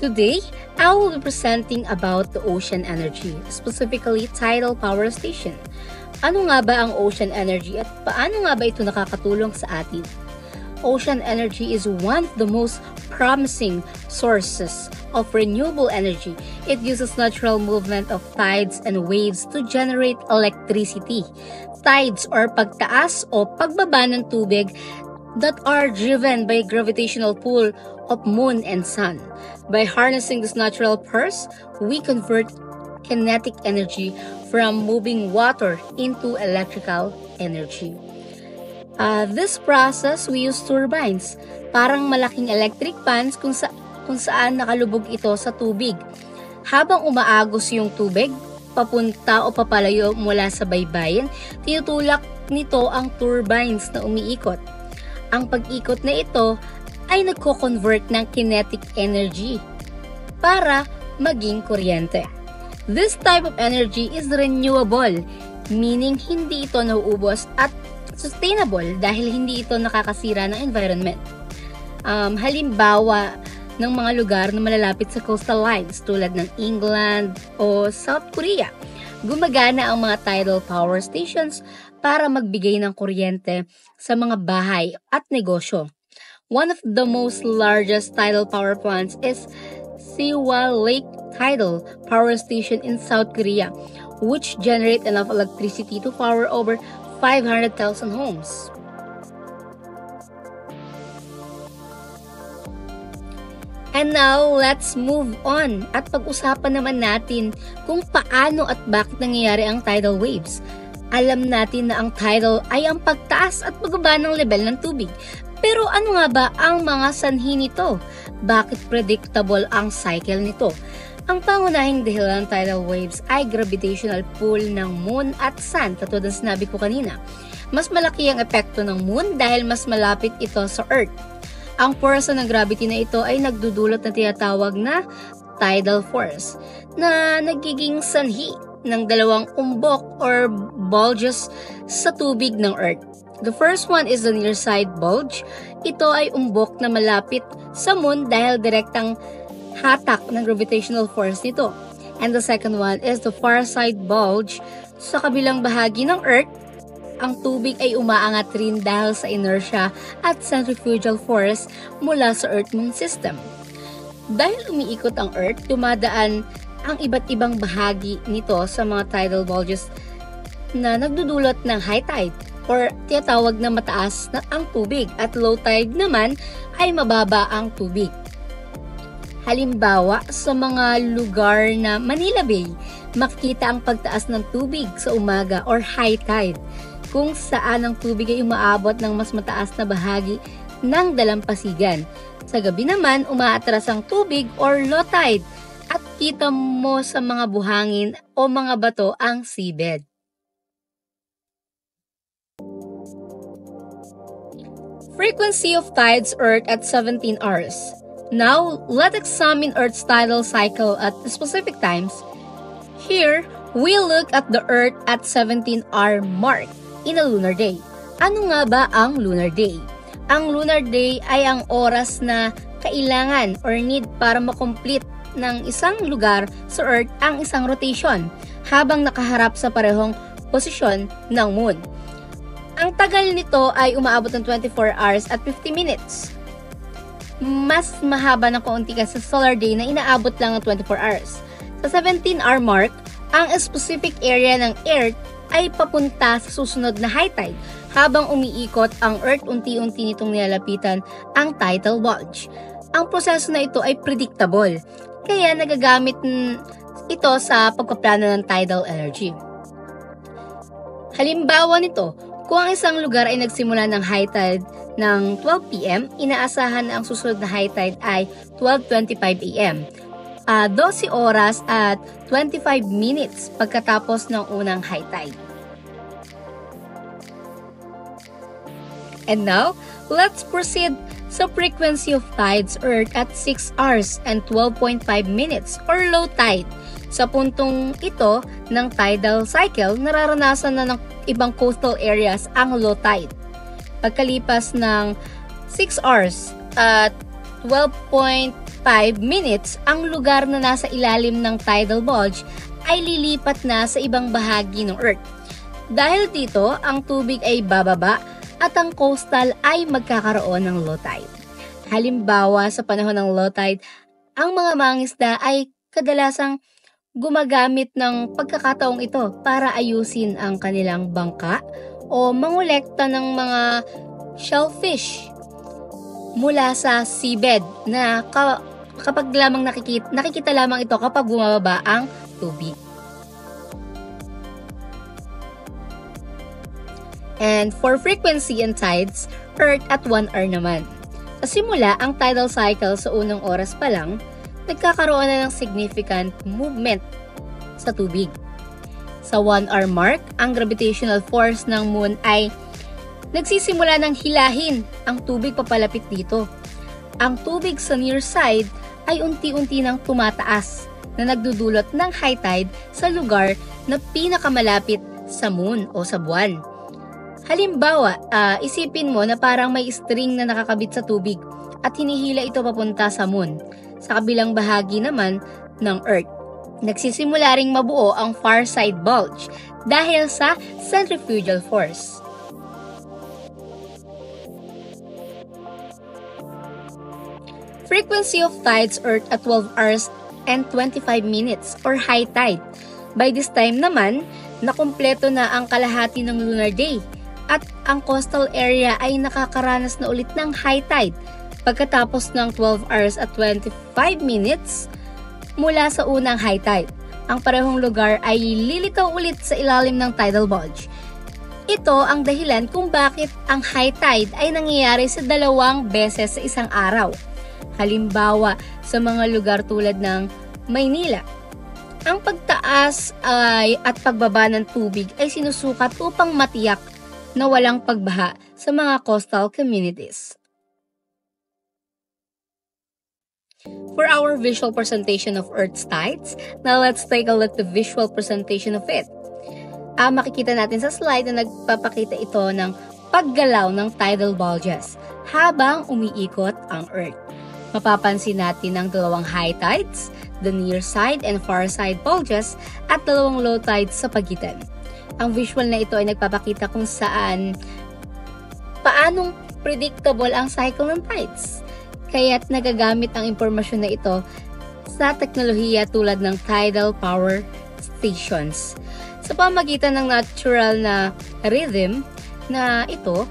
Today, I will be presenting about the ocean energy, specifically tidal power station. Ano nga ba ang ocean energy at paano nga ba ito nakakatulong sa atin? Ocean energy is one of the most promising sources of renewable energy. It uses natural movement of tides and waves to generate electricity. Tides or pagtaas o pagbaba ng tubig that are driven by gravitational pull of moon and sun. By harnessing this natural force, we convert kinetic energy from moving water into electrical energy. This process, we use turbines, parang malaking electric fans kung saan nakalubog ito sa tubig. Habang umaagos yung tubig, papunta o papalayo mula sa baybayin, tinutulak nito ang turbines na umiikot. Ang pag-ikot na ito ay nagko-convert ng kinetic energy para maging kuryente. This type of energy is renewable, meaning hindi ito nauubos at sustainable dahil hindi ito nakakasira ng environment. Halimbawa ng mga lugar na malalapit sa coastal lines tulad ng England o South Korea, gumagana ang mga tidal power stations para magbigay ng kuryente sa mga bahay at negosyo. One of the most largest tidal power plants is Siwa Lake Tidal Power Station in South Korea, which generate enough electricity to power over 500,000 homes. And now, let's move on at pag-usapan naman natin kung paano at bakit nangyayari ang tidal waves. Alam natin na ang tidal ay ang pagtaas at pagbaba ng level ng tubig. Pero ano nga ba ang mga sanhi nito? Bakit predictable ang cycle nito? Ang pangunahing dahilan ng tidal waves ay gravitational pull ng moon at sun, katulad ng sinabi ko kanina. Mas malaki ang epekto ng moon dahil mas malapit ito sa Earth. Ang force ng gravity na ito ay nagdudulot na tinatawag na tidal force na nagiging sanhi ng dalawang umbok or bulges sa tubig ng Earth. The first one is the near side bulge. Ito ay umbok na malapit sa moon dahil direktang hatak ng gravitational force nito. And the second one is the far side bulge. Sa kabilang bahagi ng Earth, ang tubig ay umaangat rin dahil sa inertia at centrifugal force mula sa Earth-Moon system. Dahil umiikot ang Earth, dumadaan ang iba't ibang bahagi nito sa mga tidal bulges na nagdudulot ng high tide or tinatawag na mataas na ang tubig at low tide naman ay mababa ang tubig. Halimbawa, sa mga lugar na Manila Bay, makikita ang pagtaas ng tubig sa umaga or high tide, kung saan ang tubig ay umaabot ng mas mataas na bahagi ng dalampasigan. Sa gabi naman, umaatras ang tubig or low tide at kita mo sa mga buhangin o mga bato ang seabed. Frequency of tides Earth at 17 hours. Now, let's examine Earth's tidal cycle at specific times. Here, we look at the Earth at 17-hour mark in a lunar day. Ano nga ba ang lunar day? Ang lunar day ay ang oras na kailangan or need para makomplete ng isang lugar sa Earth ang isang rotation habang nakaharap sa parehong posisyon ng Moon. Ang tagal nito ay umaabot ng 24 hours at 50 minutes. Mas mahaba ng kaunti kasi sa solar day na inaabot lang ng 24 hours. Sa 17-hour mark, ang specific area ng Earth ay papunta sa susunod na high tide. Habang umiikot ang Earth, unti-unti nitong nilalapitan ang tidal bulge. Ang proseso na ito ay predictable, kaya nagagamit ito sa pagpaplano ng tidal energy. Halimbawa nito, kung ang isang lugar ay nagsimula ng high tide ng 12 p.m., inaasahan na ang susunod na high tide ay 12:25 a.m. 12 oras at 25 minutes pagkatapos ng unang high tide. And now, let's proceed sa frequency of tides Earth at 6 hours and 12.5 minutes or low tide. Sa puntong ito ng tidal cycle, nararanasan na ng ibang coastal areas ang low tide. Pagkalipas ng 6 hours at 12.5 minutes, ang lugar na nasa ilalim ng tidal bulge ay lilipat na sa ibang bahagi ng Earth. Dahil dito, ang tubig ay bababa at ang coastal ay magkakaroon ng low tide. Halimbawa, sa panahon ng low tide, ang mga mangingisda ay kadalasang gumagamit ng pagkakataong ito para ayusin ang kanilang bangka o mangolekta ng mga shellfish mula sa seabed na kapag lamang nakikita lamang ito kapag bumababa ang tubig. And for frequency and tides, Earth at 1 hour naman. Sa simula, ang tidal cycle sa unang oras pa lang, nagkakaroon na ng significant movement sa tubig. Sa 1 hour mark, ang gravitational force ng moon ay nagsisimula ng hilahin ang tubig papalapit dito. Ang tubig sa near side ay unti-unti nang tumataas na nagdudulot ng high tide sa lugar na pinakamalapit sa moon o sa buwan. Halimbawa, isipin mo na parang may string na nakakabit sa tubig at hinihila ito papunta sa moon. Sa kabilang bahagi naman ng Earth, nagsisimula ring mabuo ang far side bulge dahil sa centrifugal force. Frequency of tides Earth at 12 hours and 25 minutes or high tide. By this time naman, nakumpleto na ang kalahati ng lunar day at ang coastal area ay nakakaranas na ulit ng high tide pagkatapos ng 12 hours at 25 minutes mula sa unang high tide. Ang parehong lugar ay lilitaw ulit sa ilalim ng tidal bulge. Ito ang dahilan kung bakit ang high tide ay nangyayari sa 2 beses sa isang araw. Halimbawa, sa mga lugar tulad ng Maynila, ang pagtaas at pagbaba ng tubig ay sinusukat upang matiyak na walang pagbaha sa mga coastal communities. For our visual presentation of Earth's tides, now let's take a look at the visual presentation of it. Makikita natin sa slide na nagpapakita ito ng paggalaw ng tidal bulges habang umiikot ang Earth. Mapapansin natin ang 2 high tides, the near side and far side bulges, at 2 low tides sa pagitan. Ang visual na ito ay nagpapakita kung paanong predictable ang cycle ng tides. Kaya't nagagamit ang impormasyon na ito sa teknolohiya tulad ng tidal power stations. Sa pamagitan ng natural na rhythm na ito,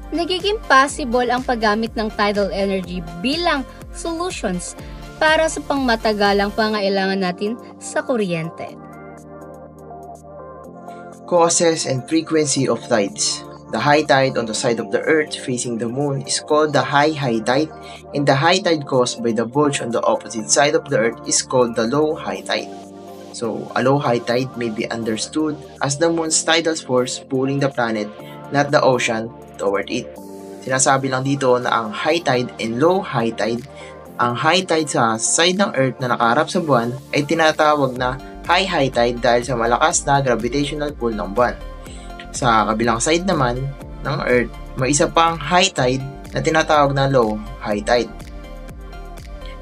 nagiging possible ang paggamit ng tidal energy bilang solutions para sa pangmatagalang pangailangan natin sa kuryente. Causes and frequency of tides. The high tide on the side of the Earth facing the moon is called the high tide, and the high tide caused by the bulge on the opposite side of the Earth is called the low high tide. So, a low high tide may be understood as the moon's tidal force pulling the planet, not the ocean, toward it. Sinasabi lang dito na ang high tide and low high tide, ang high tide sa side ng Earth na nakaharap sa buwan ay tinatawag na high tide dahil sa malakas na gravitational pull ng buwan. Sa kabilang side naman ng Earth, may isa pang high tide na tinatawag na low high tide.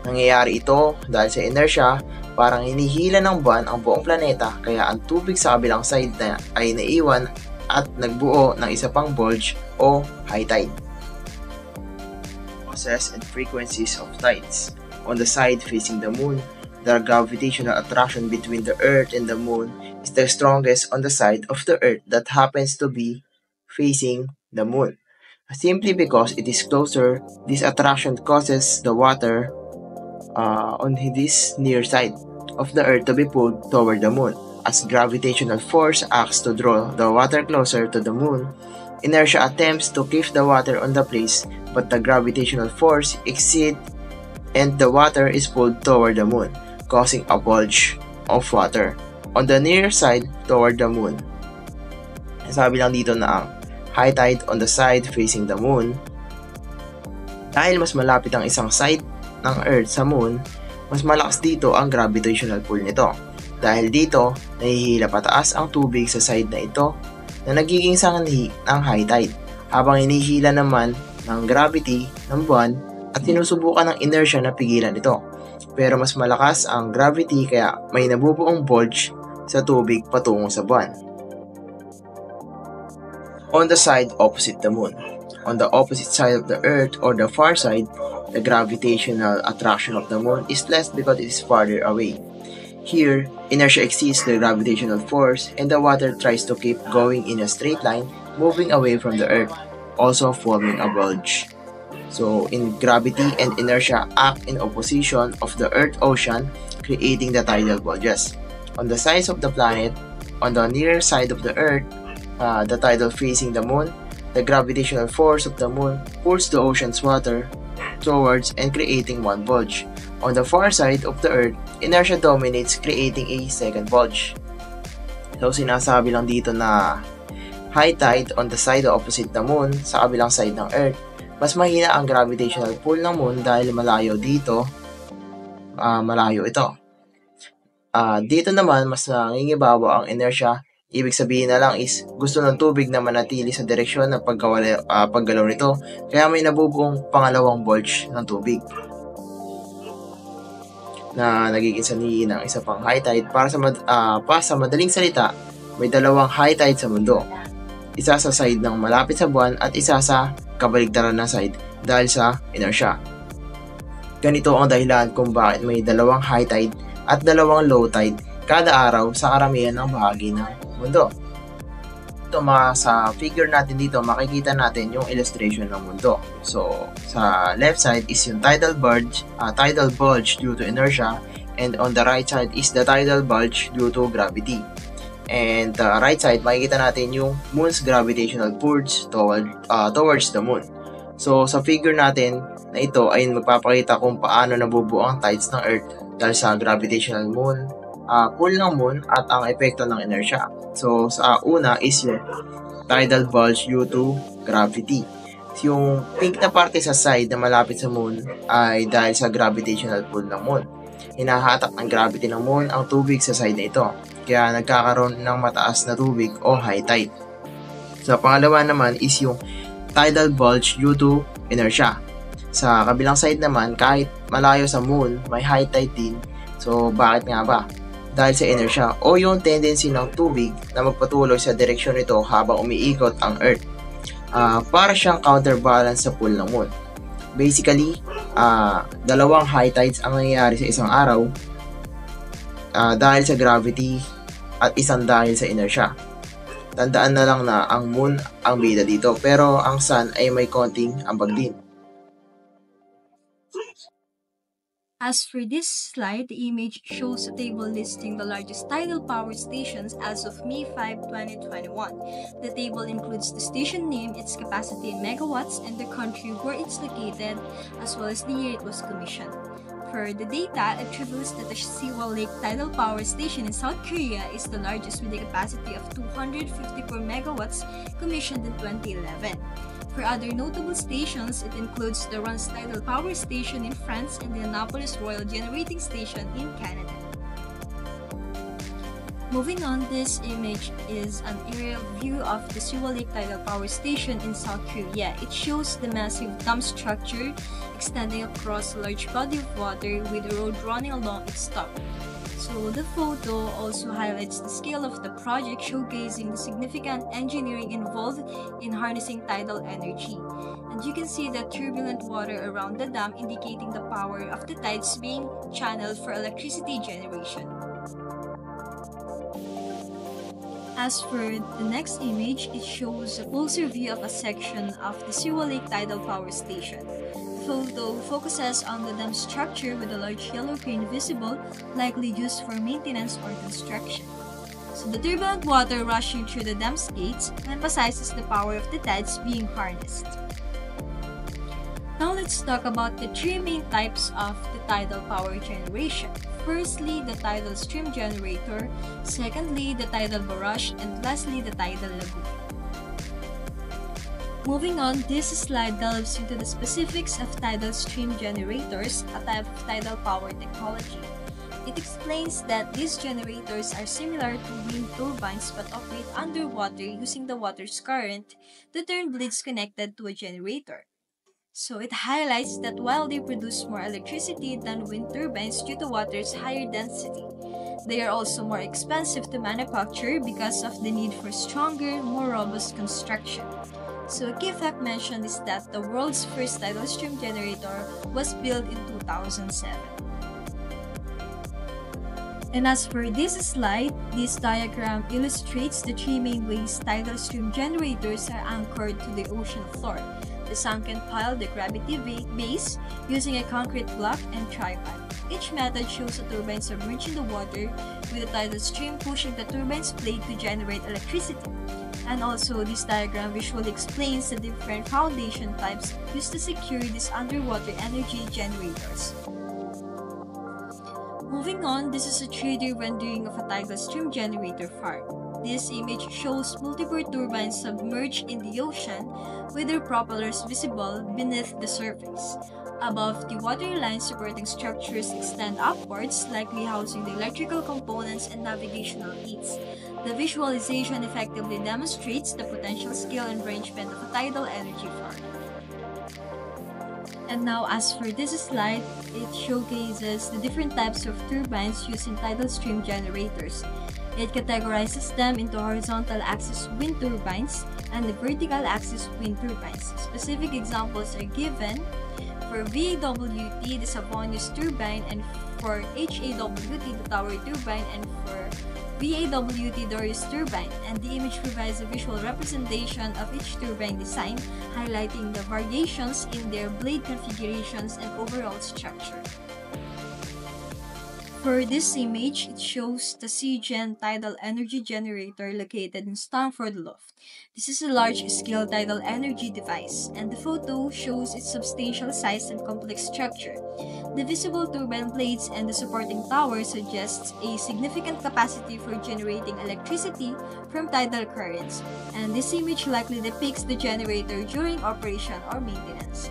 Nangyayari ito dahil sa inertia, parang hinihila ng buwan ang buong planeta kaya ang tubig sa kabilang side na ay naiwan at nagbuo ng isa pang bulge o high tide. Causes and frequencies of tides. On the side facing the moon, the gravitational attraction between the Earth and the moon is the strongest on the side of the Earth that happens to be facing the moon. Simply because it is closer, this attraction causes the water on this near side. of the Earth to be pulled toward the Moon. As gravitational force acts to draw the water closer to the Moon, inertia attempts to keep the water on the place, but the gravitational force exceeds and the water is pulled toward the Moon, causing a bulge of water on the near side toward the Moon. Sabi lang dito na ang high tide on the side facing the Moon. Dahil mas malapit ang isang side ng Earth sa Moon, mas malakas dito ang gravitational pull nito. Dahil dito, nahihila pataas ang tubig sa side na ito na nagiging sanhi ng high tide, habang hinihila naman ng gravity ng buwan at sinusubukan ng inertia na pigilan ito. Pero mas malakas ang gravity kaya may nabubuong bulge sa tubig patungo sa buwan. On the side opposite the Moon. On the opposite side of the Earth or the far side, the gravitational attraction of the Moon is less because it is farther away. Here, inertia exceeds the gravitational force and the water tries to keep going in a straight line, moving away from the Earth, also forming a bulge. So, in gravity and inertia act in opposition of the Earth ocean, creating the tidal bulges. On the sides of the planet, on the near side of the Earth, the tidal facing the Moon, the gravitational force of the Moon pulls the ocean's water towards and creating one bulge. On the far side of the Earth, inertia dominates, creating a second bulge. So sinasabi lang dito na high tide on the side opposite the Moon, sa kabilang side ng Earth, mas mahina ang gravitational pull ng Moon dahil malayo dito, malayo ito. Dito naman, mas nangingibabaw ang inertia. Ibig sabihin na lang is gusto ng tubig na manatili sa direksyon ng paggalaw nito, kaya may nabubuong pangalawang bulge ng tubig na nagiging sanhi ng isa pang high tide. Para sa madaling salita, may dalawang high tide sa mundo. Isa sa side ng malapit sa buwan at isa sa kabaligtaran na side dahil sa inertia. Ganito ang dahilan kung bakit may dalawang high tide at dalawang low tide kada araw sa karamihan ng bahagi ng mundo. Ito sa figure natin dito, makikita natin yung illustration ng mundo. So, sa left side is yung tidal bulge due to inertia, and on the right side is the tidal bulge due to gravity. And the right side, makikita natin yung Moon's gravitational pulls towards the Moon. So, sa figure natin na ito ay magpapakita kung paano nabubuo ang tides ng Earth dahil sa gravitational pull ng Moon at ang epekto ng inertia. So, sa una is yung tidal bulge due to gravity. Yung pink na parte sa side na malapit sa Moon ay dahil sa gravitational pull ng Moon. Hinahatak ng gravity ng Moon ang tubig sa side na ito, kaya nagkakaroon ng mataas na tubig o high tide. Sa pangalawa naman is yung tidal bulge due to inertia. Sa kabilang side naman, kahit malayo sa Moon, may high tide din. So, bakit nga ba? Dahil sa inertia o yung tendency ng tubig na magpatuloy sa direksyon nito habang umiikot ang Earth. Para siyang counterbalance sa pull ng Moon. Basically, dalawang high tides ang nangyayari sa isang araw dahil sa gravity at isang dahil sa inertia. Tandaan na lang na ang Moon ang bida dito, pero ang Sun ay may konting ambag din. As for this slide, the image shows a table listing the largest tidal power stations as of May 5, 2021. The table includes the station name, its capacity in megawatts, and the country where it's located, as well as the year it was commissioned. For the data, it reveals that the Siwa Lake Tidal Power Station in South Korea is the largest with a capacity of 254 megawatts, commissioned in 2011. For other notable stations, it includes the Rance Tidal Power Station in France and the Annapolis Royal Generating Station in Canada. Moving on, this image is an aerial view of the Siwa Lake Tidal Power Station in South Korea. It shows the massive dam structure extending across a large body of water with a road running along its top. So the photo also highlights the scale of the project, showcasing the significant engineering involved in harnessing tidal energy. And you can see the turbulent water around the dam, indicating the power of the tides being channeled for electricity generation. As for the next image, it shows a closer view of a section of the Siwa Lake Tidal Power Station. The photo focuses on the dam structure with a large yellow crane visible, likely used for maintenance or construction. So the turbulent water rushing through the dam's gates emphasizes the power of the tides being harnessed. Now let's talk about the three main types of the tidal power generation. Firstly, the tidal stream generator, secondly, the tidal barrage, and lastly, the tidal lagoon. Moving on, this slide delves into the specifics of tidal stream generators, a type of tidal power technology. It explains that these generators are similar to wind turbines but operate underwater using the water's current to turn blades connected to a generator. So it highlights that while they produce more electricity than wind turbines due to water's higher density, they are also more expensive to manufacture because of the need for stronger, more robust construction. So a key fact mentioned is that the world's first tidal stream generator was built in 2007. And as for this slide, this diagram illustrates the three main ways tidal stream generators are anchored to the ocean floor: the sunken pile, the gravity base, using a concrete block, and tripod. Each method shows a turbine submerged in the water with a tidal stream pushing the turbine's blade to generate electricity. And also, this diagram visually explains the different foundation types used to secure these underwater energy generators. Moving on, this is a 3D rendering of a tidal stream generator farm. This image shows multiple turbines submerged in the ocean with their propellers visible beneath the surface. Above, the waterline supporting structures extend upwards, likely housing the electrical components and navigational aids. The visualization effectively demonstrates the potential scale and arrangement of a tidal energy farm. And now, as for this slide, it showcases the different types of turbines used in tidal stream generators. It categorizes them into horizontal axis wind turbines and the vertical axis wind turbines. Specific examples are given for VAWT, the Savonius turbine, and for HAWT, the Tower turbine, and for VAWT Dorius turbine, and the image provides a visual representation of each turbine design, highlighting the variations in their blade configurations and overall structure. For this image, it shows the CGen tidal energy generator located in Stamford Loft. This is a large-scale tidal energy device, and the photo shows its substantial size and complex structure. The visible turbine blades and the supporting tower suggests a significant capacity for generating electricity from tidal currents, and this image likely depicts the generator during operation or maintenance.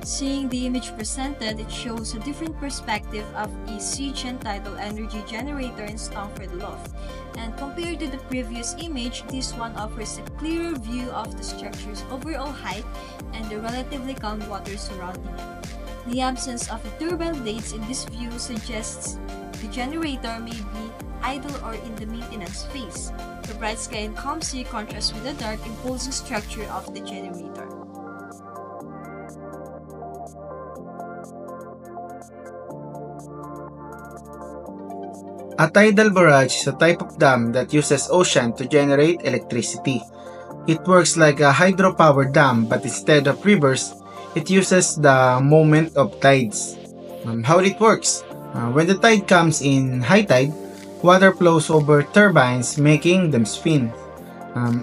Seeing the image presented, it shows a different perspective of a CGen tidal energy generator in Stamford Loft, and compared to the previous image, this one offers a clearer view of the structure's overall height and the relatively calm water surrounding it. The absence of the turbine blades in this view suggests the generator may be idle or in the maintenance phase. The bright sky and calm sea contrast with the dark, imposing structure of the generator. A tidal barrage is a type of dam that uses ocean to generate electricity. It works like a hydropower dam, but instead of rivers, it uses the moment of tides. How it works? When the tide comes in high tide, water flows over turbines, making them spin.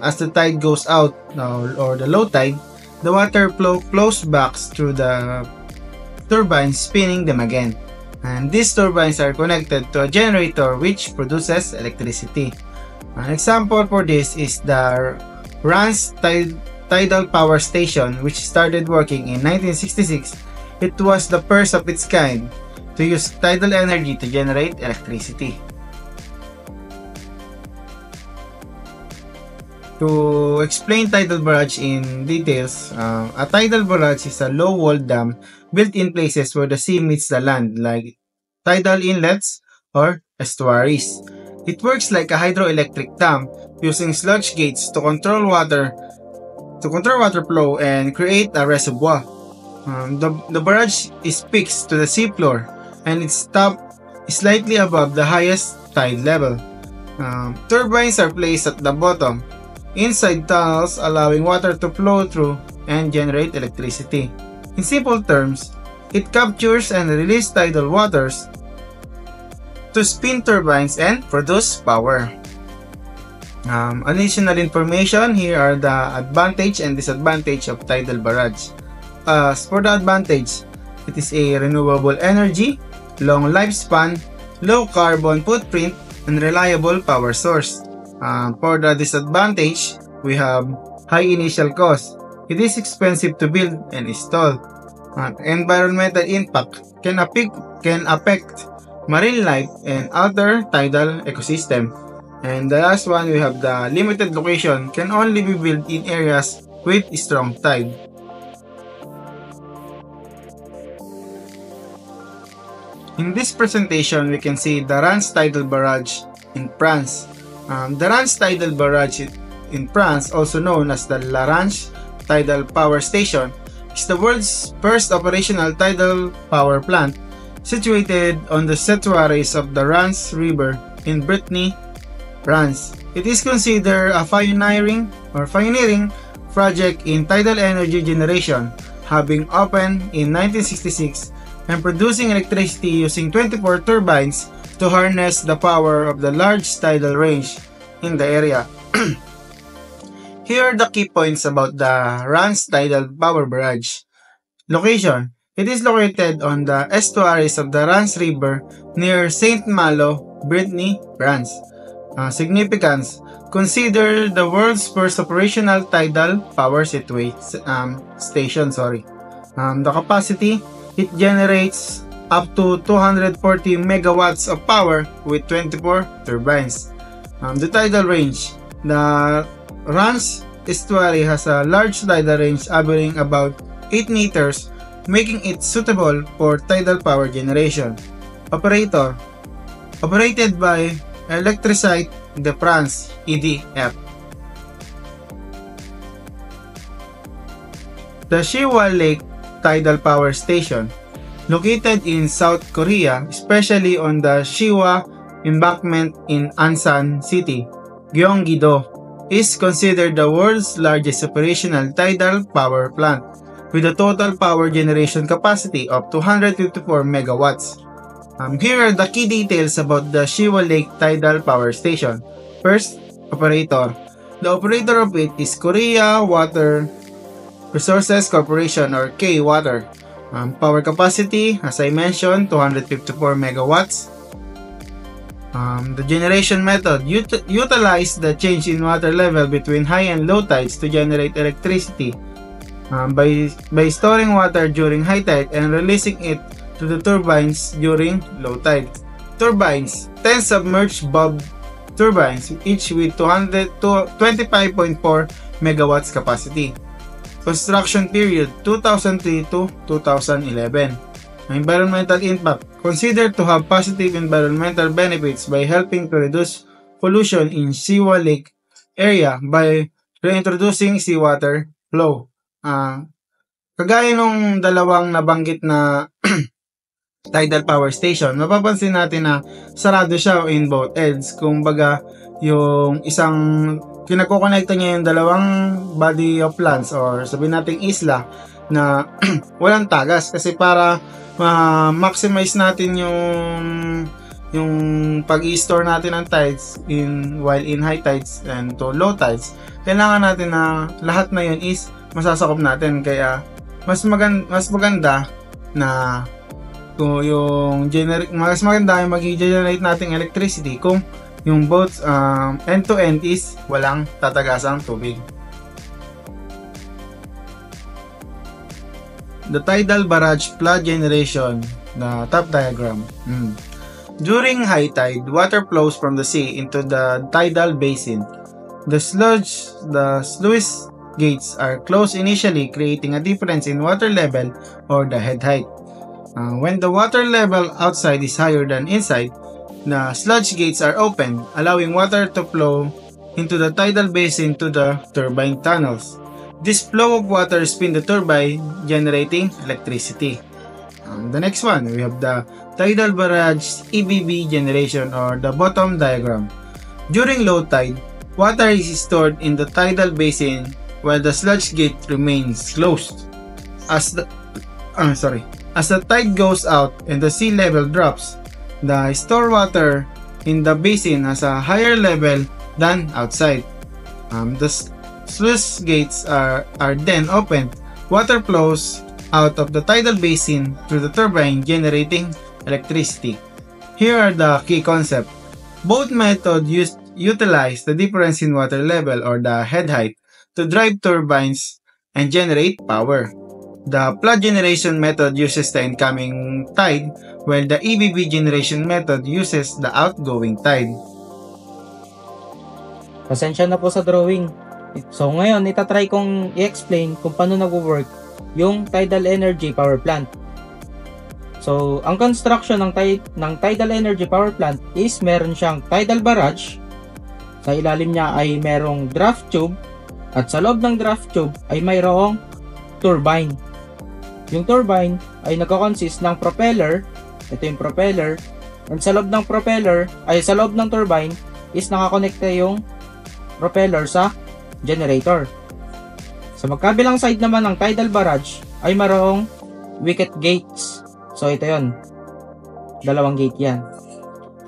As the tide goes out, or the low tide, the water flows back through the turbines, spinning them again. And these turbines are connected to a generator which produces electricity. An example for this is the Rance Tidal Power Station, which started working in 1966. It was the first of its kind to use tidal energy to generate electricity. To explain tidal barrage in details, a tidal barrage is a low-walled dam built in places where the sea meets the land, like tidal inlets or estuaries. It works like a hydroelectric dam, using sludge gates to control water flow and create a reservoir. The barrage is fixed to the seafloor, and its top is slightly above the highest tide level. Turbines are placed at the bottom, inside tunnels, allowing water to flow through and generate electricity. In simple terms, it captures and releases tidal waters to spin turbines and produce power. Additional information, here are the advantage and disadvantage of tidal barrage. As for the advantage, it is a renewable energy, long lifespan, low carbon footprint, and reliable power source. For the disadvantage, we have high initial cost. It is expensive to build and install. Environmental impact can affect marine life and other tidal ecosystem. And the last one, we have the limited location, can only be built in areas with strong tide. In this presentation, we can see the Reims Tidal Barrage in France. The Reims Tidal Barrage in France, also known as the La Reims Tidal Power Station, is the world's first operational tidal power plant situated on the estuaries of the Reims River in Brittany, France. It is considered a pioneering project in tidal energy generation, having opened in 1966 and producing electricity using 24 turbines to harness the power of the large tidal range in the area. Here are the key points about the Reims Tidal Power Barrage. Location: it is located on the estuaries of the Reims River near Saint-Malo, Brittany, France. Significance: consider the world's first operational tidal power station. The capacity: it generates up to 240 megawatts of power with 24 turbines. The tidal range: the Reims estuary has a large tidal range averaging about 8 meters, making it suitable for tidal power generation. Operator: operated by Électricité de France, EDF. The Siwa Lake Tidal Power Station, located in South Korea, especially on the Siwa Embankment in Ansan City, Gyeonggi-do, is considered the world's largest operational tidal power plant, with a total power generation capacity of 254 megawatts. Here are the key details about the Siwa Lake Tidal Power Station. First, operator. The operator of it is Korea Water Resources Corporation, or K-Water. Power capacity, as I mentioned, 254 megawatts. The generation method utilize the change in water level between high and low tides to generate electricity by storing water during high tide and releasing it to the turbines during low tide. Turbines: 10 submerged bob turbines, each with 25.4 megawatts capacity. Construction period: 2003 to 2011. Environmental impact: considered to have positive environmental benefits by helping to reduce pollution in Siwa Lake area by reintroducing seawater flow. Kagaya nung dalawang nabanggit na tidal power station, mapapansin natin na sarado siya in both ends. Kumbaga, yung isang kinako-connecta niya yung dalawang body of lands or sabihin nating isla na walang tagas, kasi para maximize natin yung pag-i-store natin ng tides while in high tides and to low tides, kailangan natin na lahat na yun is masasakop natin. Kaya mas maganda na kung mas maganda yung mag-generate nating electricity kung yung both end to end is walang tatagasang tubig. The tidal barrage flood generation, the top diagram. During high tide, water flows from the sea into the tidal basin. The sluice gates are closed initially, creating a difference in water level or the head height. When the water level outside is higher than inside, the sludge gates are opened, allowing water to flow into the tidal basin to the turbine tunnels. This flow of water spins the turbine, generating electricity. The next one, we have the tidal barrage EBB generation, or the bottom diagram. During low tide, water is stored in the tidal basin while the sludge gate remains closed. As As the tide goes out and the sea level drops, the stored water in the basin has a higher level than outside. The sluice gates are then opened. Water flows out of the tidal basin through the turbine, generating electricity. Here are the key concepts. Both methods utilize the difference in water level or the head height to drive turbines and generate power. The flood generation method uses the incoming tide, while the EBB generation method uses the outgoing tide. Pasensya na po sa drawing. So ngayon, itatry kong i-explain kung paano nag-work yung tidal energy power plant. So, ang construction ng tidal energy power plant is meron siyang tidal barrage. Sa ilalim niya ay merong draft tube, at sa loob ng draft tube ay mayroong turbine. Yung turbine ay nagko-consist ng propeller. Ito yung propeller. And sa loob ng propeller, ay sa loob ng turbine is nakakonekta yung propeller sa generator. Sa magkabilang side naman ng tidal barrage ay mayroong wicket gates. So ito yon, dalawang gate yan.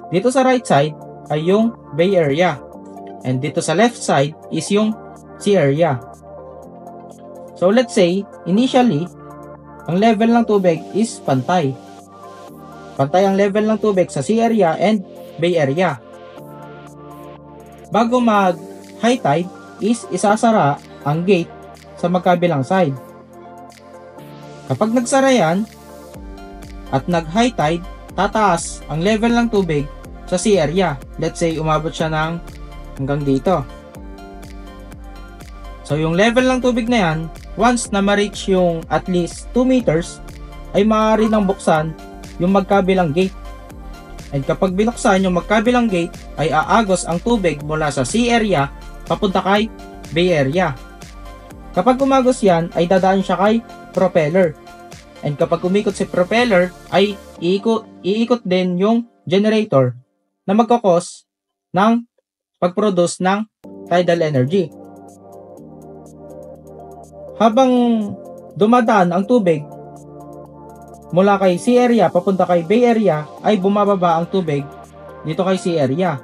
Dito sa right side ay yung bay area, and dito sa left side is yung sea area. So let's say initially ang level ng tubig is pantay. Pantay ang level ng tubig sa sea area and bay area. Bago mag high tide is isasara ang gate sa magkabilang side. Kapag nagsara yan at nag high tide, tataas ang level ng tubig sa sea area. Let's say umabot siya ng hanggang dito. So yung level ng tubig na yan, once na ma-reach yung at least 2 meters, ay maaari nang buksan yung magkabilang gate. And kapag binuksan yung magkabilang gate, ay aagos ang tubig mula sa sea area papunta kay bay area. Kapag umagos yan, ay dadaan siya kay propeller. And kapag umikot si propeller, ay iikot din yung generator na magkakos ng pag-produce ng tidal energy. Habang dumadaan ang tubig mula kay sea area papunta kay bay area, ay bumababa ang tubig dito kay sea area.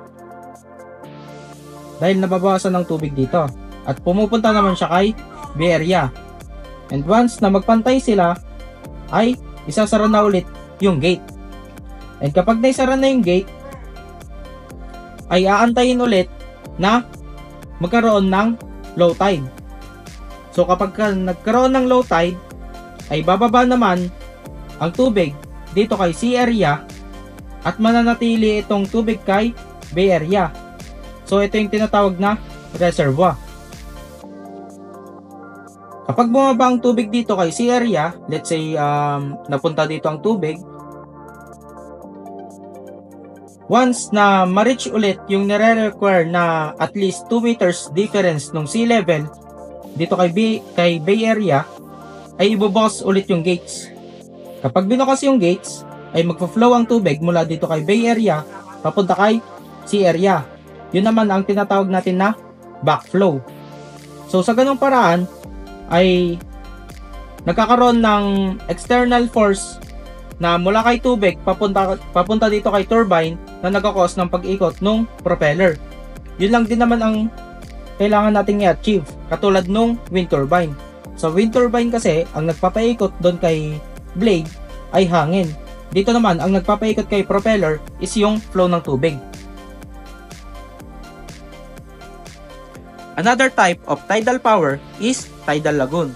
Dahil nababawasan ng tubig dito. At pumupunta naman siya kay bay area. And once na magpantay sila, ay isasara na ulit yung gate. And kapag naisara na yung gate, ay aantayin ulit na magkaroon ng low tide. So kapag nagkaroon ng low tide, ay bababa naman ang tubig dito kay sea area at mananatili itong tubig kay bay area. So ito yung tinatawag na reservoir. Kapag bumaba ang tubig dito kay sea area, let's say napunta dito ang tubig, once na ma-reach ulit yung nire-require na at least 2 meters difference ng sea level dito kay bay area, ay ibubukas ulit yung gates. Kapag binukas yung gates, ay magpa-flow ang tubig mula dito kay bay area papunta kay sea area. Yun naman ang tinatawag natin na backflow. So sa ganung paraan ay nagkakaroon ng external force na mula kay tubig papunta dito kay turbine na nagkakos ng pag-ikot ng propeller. Yun lang din naman ang kailangan nating i-achieve, katulad nung wind turbine. Sa wind turbine kasi, ang nagpapaikot doon kay blade ay hangin. Dito naman, ang nagpapaikot kay propeller is yung flow ng tubig. Another type of tidal power is tidal lagoon.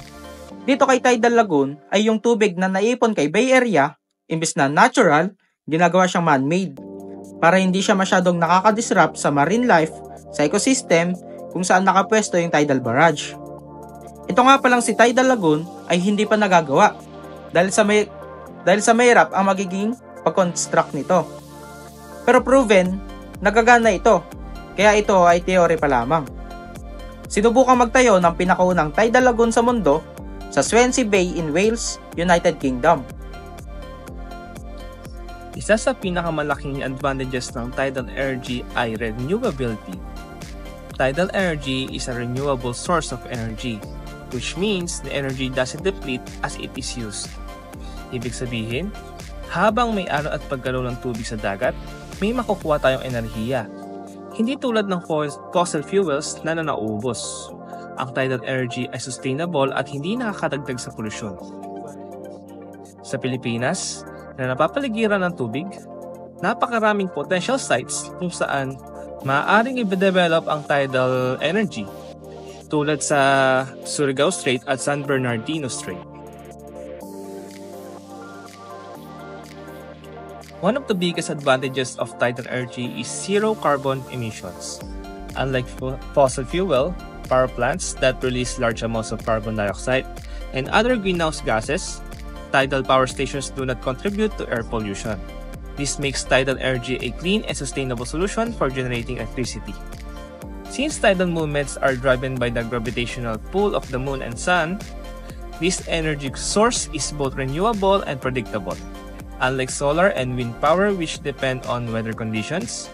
Dito kay tidal lagoon ay yung tubig na naipon kay bay area, imbes na natural, ginagawa siyang man-made para hindi siya masyadong nakaka-disrupt sa marine life, sa ecosystem kung saan nakapwesto yung tidal barrage. Ito nga palang si tidal lagoon ay hindi pa nagagawa dahil sa mahirap ang magiging pag-construct nito. Pero proven, nagagana ito, kaya ito ay theory pa lamang. Sinubukang magtayo ng pinakaunang tidal lagoon sa mundo sa Swansea Bay in Wales, United Kingdom. Isa sa pinakamalaking advantages ng tidal energy ay renewability. Tidal energy is a renewable source of energy, which means the energy doesn't deplete as it is used. Ibig sabihin, habang may alon at paggalaw ng tubig sa dagat, may makukuha tayong enerhiya. Hindi tulad ng fossil fuels na nauubos. Ang tidal energy ay sustainable at hindi nakakadagdag sa polusyon. Sa Pilipinas, na napapaligiran ng tubig, napakaraming potential sites kung saan maaaring i-develop ang tidal energy tulad sa Surigao Strait at San Bernardino Strait. One of the biggest advantages of tidal energy is zero carbon emissions. Unlike fossil fuel power plants that release large amounts of carbon dioxide and other greenhouse gases, tidal power stations do not contribute to air pollution. This makes tidal energy a clean and sustainable solution for generating electricity. Since tidal movements are driven by the gravitational pull of the moon and sun, this energy source is both renewable and predictable. Unlike solar and wind power, which depend on weather conditions,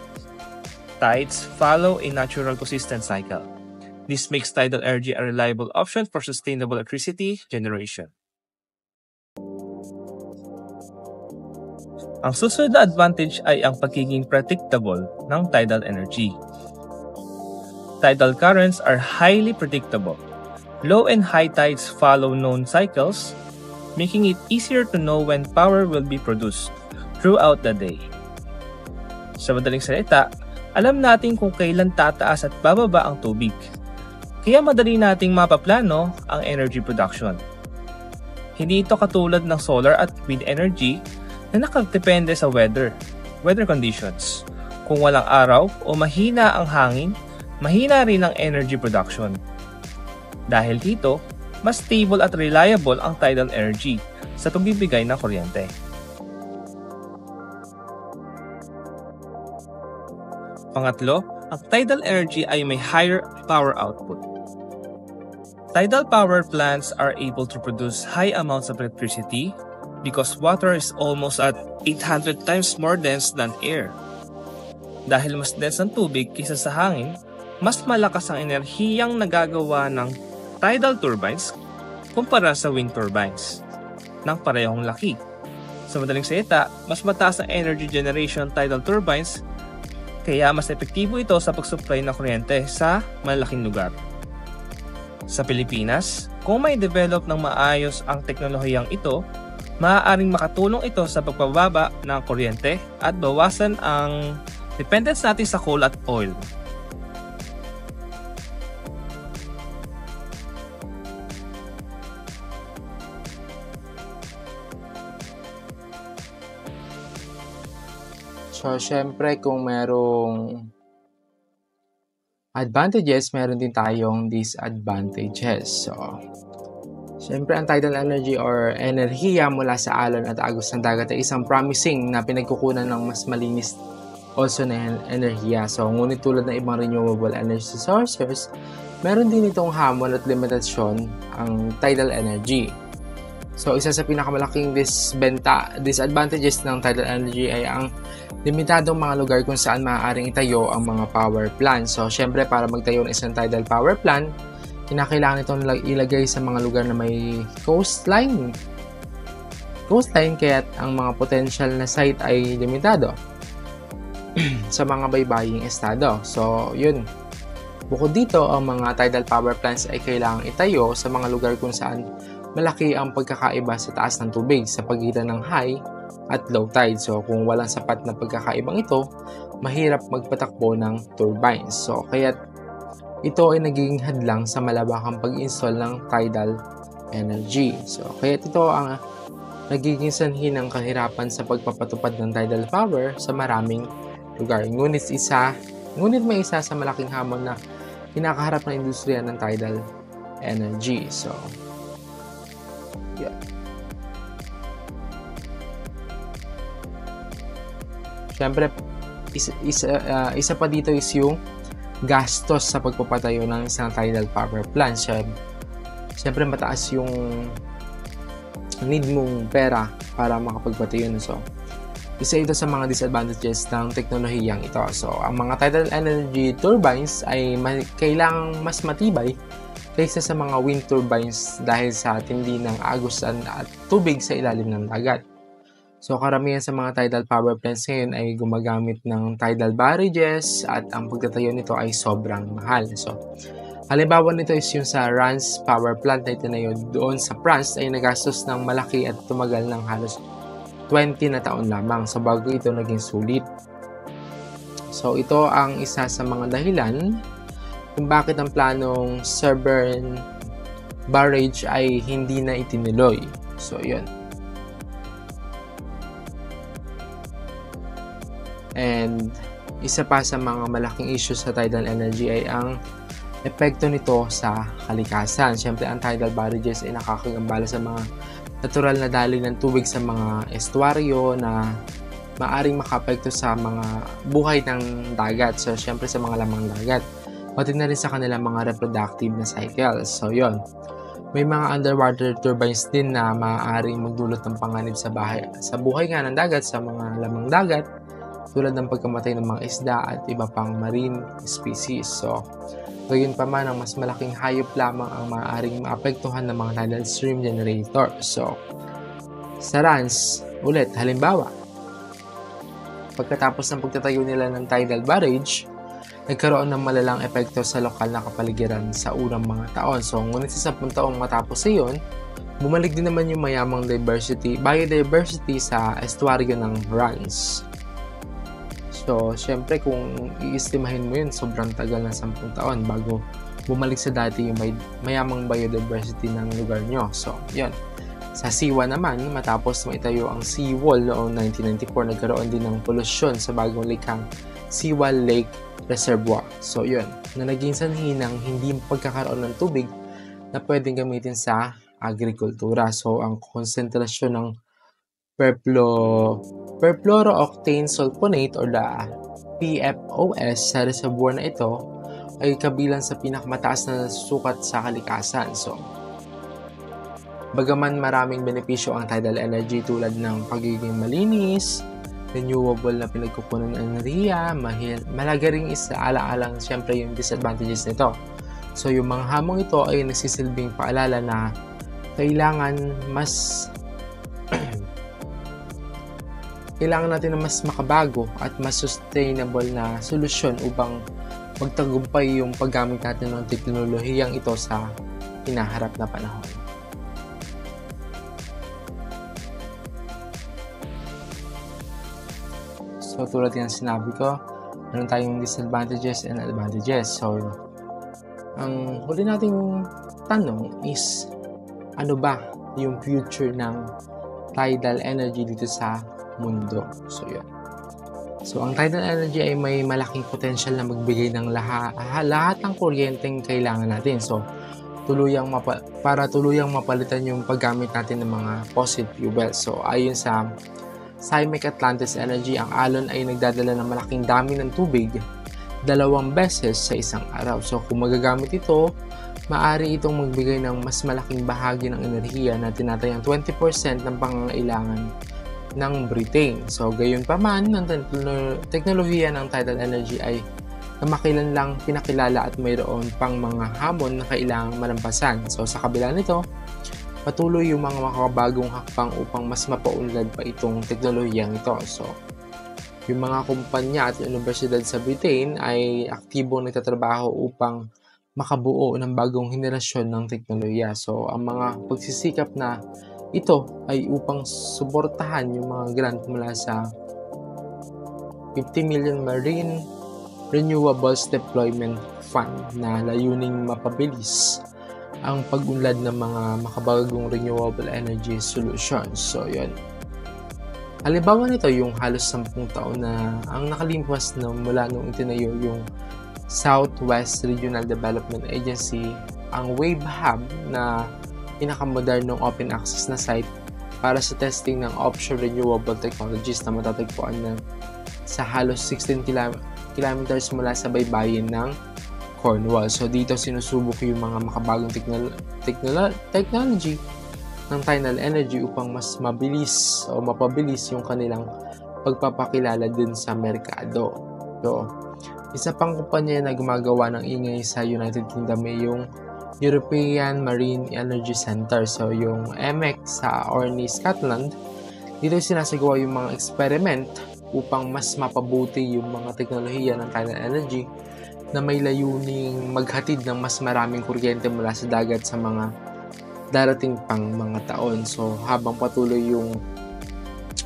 tides follow a natural consistent cycle. This makes tidal energy a reliable option for sustainable electricity generation. Ang susunod na advantage ay ang pagiging predictable ng tidal energy. Tidal currents are highly predictable. Low and high tides follow known cycles, making it easier to know when power will be produced throughout the day. Sa madaling salita, alam natin kung kailan tataas at bababa ang tubig. Kaya madali nating mapaplano ang energy production. Hindi ito katulad ng solar at wind energy na nakadepende sa weather conditions. Kung walang araw o mahina ang hangin, mahina rin ang energy production. Dahil dito, mas stable at reliable ang tidal energy sa pagbibigay ng kuryente. Pangatlo, ang tidal energy ay may higher power output. Tidal power plants are able to produce high amounts of electricity because water is almost at 800 times more dense than air. Dahil mas dense ang tubig kaysa sa hangin, mas malakas ang enerhiyang nagagawa ng tidal turbines kumpara sa wind turbines ng parehong laki. Sa madaling salita, mas mataas ang energy generation tidal turbines, kaya mas epektibo ito sa pag-supply ng kuryente sa malaking lugar. Sa Pilipinas, kung may develop ng maayos ang teknolohiyang ito, maaaring makatulong ito sa pagbababa ng kuryente at bawasan ang dependence natin sa coal at oil. So, syempre, kung merong advantages, meron din tayong disadvantages. So, syempre, ang tidal energy or enerhiya mula sa alon at agos ng dagat ay isang promising na pinagkukunan ng mas malinis also na enerhiya. So, ngunit tulad ng ibang renewable energy sources, meron din itong hamon at limitasyon ang tidal energy. So, isa sa pinakamalaking disadvantages ng tidal energy ay ang limitadong mga lugar kung saan maaaring itayo ang mga power plant. So, syempre, para magtayo ng isang tidal power plant, kinakailangan itong ilagay sa mga lugar na may coastline. Kaya ang mga potential na site ay limitado sa mga baybaying estado. So, yun. Bukod dito, ang mga tidal power plants ay kailangang itayo sa mga lugar kung saan malaki ang pagkakaiba sa taas ng tubig sa pagitan ng high at low tide. So, kung walang sapat na pagkakaibang ito, mahirap magpatakbo ng turbines. So, kaya ito ay nagiging hadlang sa malabakang pag-install ng tidal energy. So, kaya ito ang nagiging sanhi ng kahirapan sa pagpapatupad ng tidal power sa maraming lugar. Ngunit may isa sa malaking hamon na kinakaharap ng industriya ng tidal energy. So, yeah. Siyempre, isa pa dito is yung gastos sa pagpapatayo ng isang tidal power plant. Siyempre, mataas yung need mong pera para makapagpatayo. So, isa ito sa mga disadvantages ng teknolohiyang ito. So, ang mga tidal energy turbines ay kailangang mas matibay kaysa sa mga wind turbines dahil sa tindi ng agos at tubig sa ilalim ng dagat. So karamihan sa mga tidal power plants ngayon ay gumagamit ng tidal barrages at ang pagtatayo nito ay sobrang mahal. So halimbawa nito is yung sa Rance Power Plant na itinayo doon sa France ay nagastos ng malaki at tumagal ng halos 20 na taon lamang so bago ito naging sulit. So ito ang isa sa mga dahilan kung bakit ang planong Severn Barrage ay hindi na itinuloy. So yun. And isa pa sa mga malaking issue sa tidal energy ay ang epekto nito sa kalikasan. Siyempre, ang tidal barrages ay nakakagambala sa mga natural na daloy ng tubig sa mga estuaryo na maaring makapekto sa mga buhay ng dagat. So, siyempre sa mga lamang dagat. Pati na rin sa kanilang mga reproductive na cycles. So, yon. May mga underwater turbines din na maaaring magdulot ng panganib sa buhay nga ng dagat sa mga lamang dagat tulad ng pagkamatay ng mga isda at iba pang marine species. So, gayon pa man, ang mas malaking hayop lamang ang maaaring maapektuhan ng mga tidal stream generator. So, sa Rance, ulit, halimbawa, pagkatapos ng pagtatayo nila ng tidal barrage, nagkaroon ng malalang epekto sa lokal na kapaligiran sa unang mga taon. So, ngunit sa 10 taong matapos iyon, bumalik din naman yung mayamang biodiversity sa estuaryo ng Rance. So, syempre kung iistimahin mo yun, sobrang tagal na 10 taon bago bumalik sa dati yung mayamang biodiversity ng lugar nyo. So, yun. Sa Siwa naman, matapos maitayo ang seawall noong 1994, nagkaroon din ng polusyon sa bagong likhang Siwa Lake Reservoir. So, yun. Na naging sanhi ng hindi pagkakaroon ng tubig na pwedeng gamitin sa agrikultura. So, ang konsentrasyon ng perfluorooctane sulfonate or the PFOS sa reservoir na ito ay kabilang sa pinakamataas na sukat sa kalikasan. So, bagaman maraming benepisyo ang tidal energy tulad ng pagiging malinis, renewable na pinagkukunan ng enerhiya, malaga ring isa-alang-alang siyempre yung disadvantages nito. So, yung mga hamong ito ay nagsisilbing paalala na kailangan natin na mas makabago at mas sustainable na solusyon upang magtagumpay yung paggamit natin ng teknolohiyang ito sa hinaharap na panahon. So, tulad yung sinabi ko, meron tayong disadvantages and advantages. So, ang huli nating tanong is, ano ba yung future ng tidal energy dito sa mundo? So, yun. So, ang tidal energy ay may malaking potential na magbigay ng lahat ng kuryenteng kailangan natin. So, para tuluyang mapalitan yung paggamit natin ng mga fossil fuels. So, ayon sa Seismic Atlantis Energy, ang alon ay nagdadala ng malaking dami ng tubig 2 beses sa isang araw. So, kung magagamit ito, maaari itong magbigay ng mas malaking bahagi ng enerhiya na tinatayang 20% ng pangangailangan ng Britain. So, gayon pa man, ang teknolohiya ng tidal energy ay kamakilan lang pinakilala at mayroon pang mga hamon na kailangang malampasan. So, sa kabila nito, patuloy yung mga makabagong hakbang upang mas mapaunlad pa itong teknolohiyang ito. So, yung mga kumpanya at universidad sa Britain ay aktibong nagtatrabaho upang makabuo ng bagong henerasyon ng teknolohiya. So, ang mga pagsisikap na ito ay upang suportahan yung mga grant mula sa 50 million Marine Renewables Deployment Fund na layuning mapabilis ang pag-unlad ng mga makabagong renewable energy solutions. So, yun. Halimbawa nito yung halos 10 taon na ang nakalimpas na mula nung itinayo yung Southwest Regional Development Agency, ang Wave Hub na pinakamodernong open access na site para sa testing ng offshore renewable technologies na matatagpuan sa halos 16 kilometers mula sa baybayin ng Cornwall. So, dito sinusubok yung mga makabagong technology ng tidal energy upang mas mabilis o mapabilis yung kanilang pagpapakilala din sa merkado. So, isa pang kumpanya na gumagawa ng ingay sa United Kingdom ay yung European Marine Energy Center. So yung EMEC sa Orkney, Scotland, dito sinasagawa yung mga experiment upang mas mapabuti yung mga teknolohiya ng tidal energy na may layuning maghatid ng mas maraming kuryente mula sa dagat sa mga darating pang mga taon. So habang patuloy yung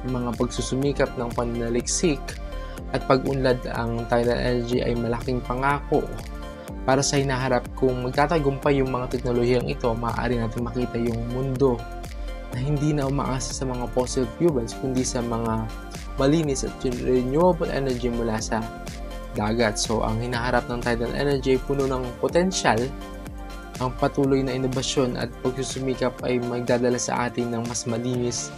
mga pagsusumikap ng pananaliksik at pag-unlad, ang tidal energy ay malaking pangako para sa hinaharap. Kung magtatagumpay yung mga teknolohiyang ito, maaari natin makita yung mundo na hindi na umaasa sa mga fossil fuels, kundi sa mga malinis at renewable energy mula sa dagat. So, ang hinaharap ng tidal energy ay puno ng potensyal. Ang patuloy na inobasyon at pagsusumikap ay magdadala sa atin ng mas malinis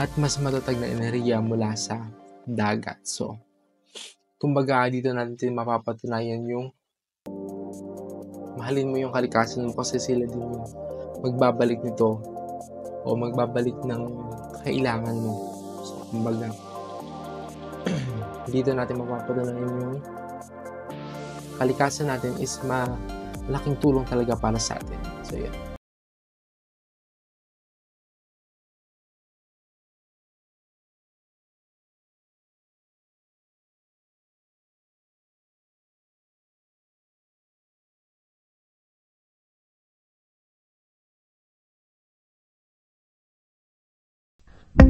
at mas matatag na enerhiya mula sa dagat. So, kumbaga dito natin mapapatunayan yung mahalin mo yung kalikasan mo, kasi sila din yung magbabalik nito o magbabalik ng kailangan mo. So, kumbaga dito natin mapapatunayan yung kalikasan natin is malaking tulong talaga para sa atin. So, yeah.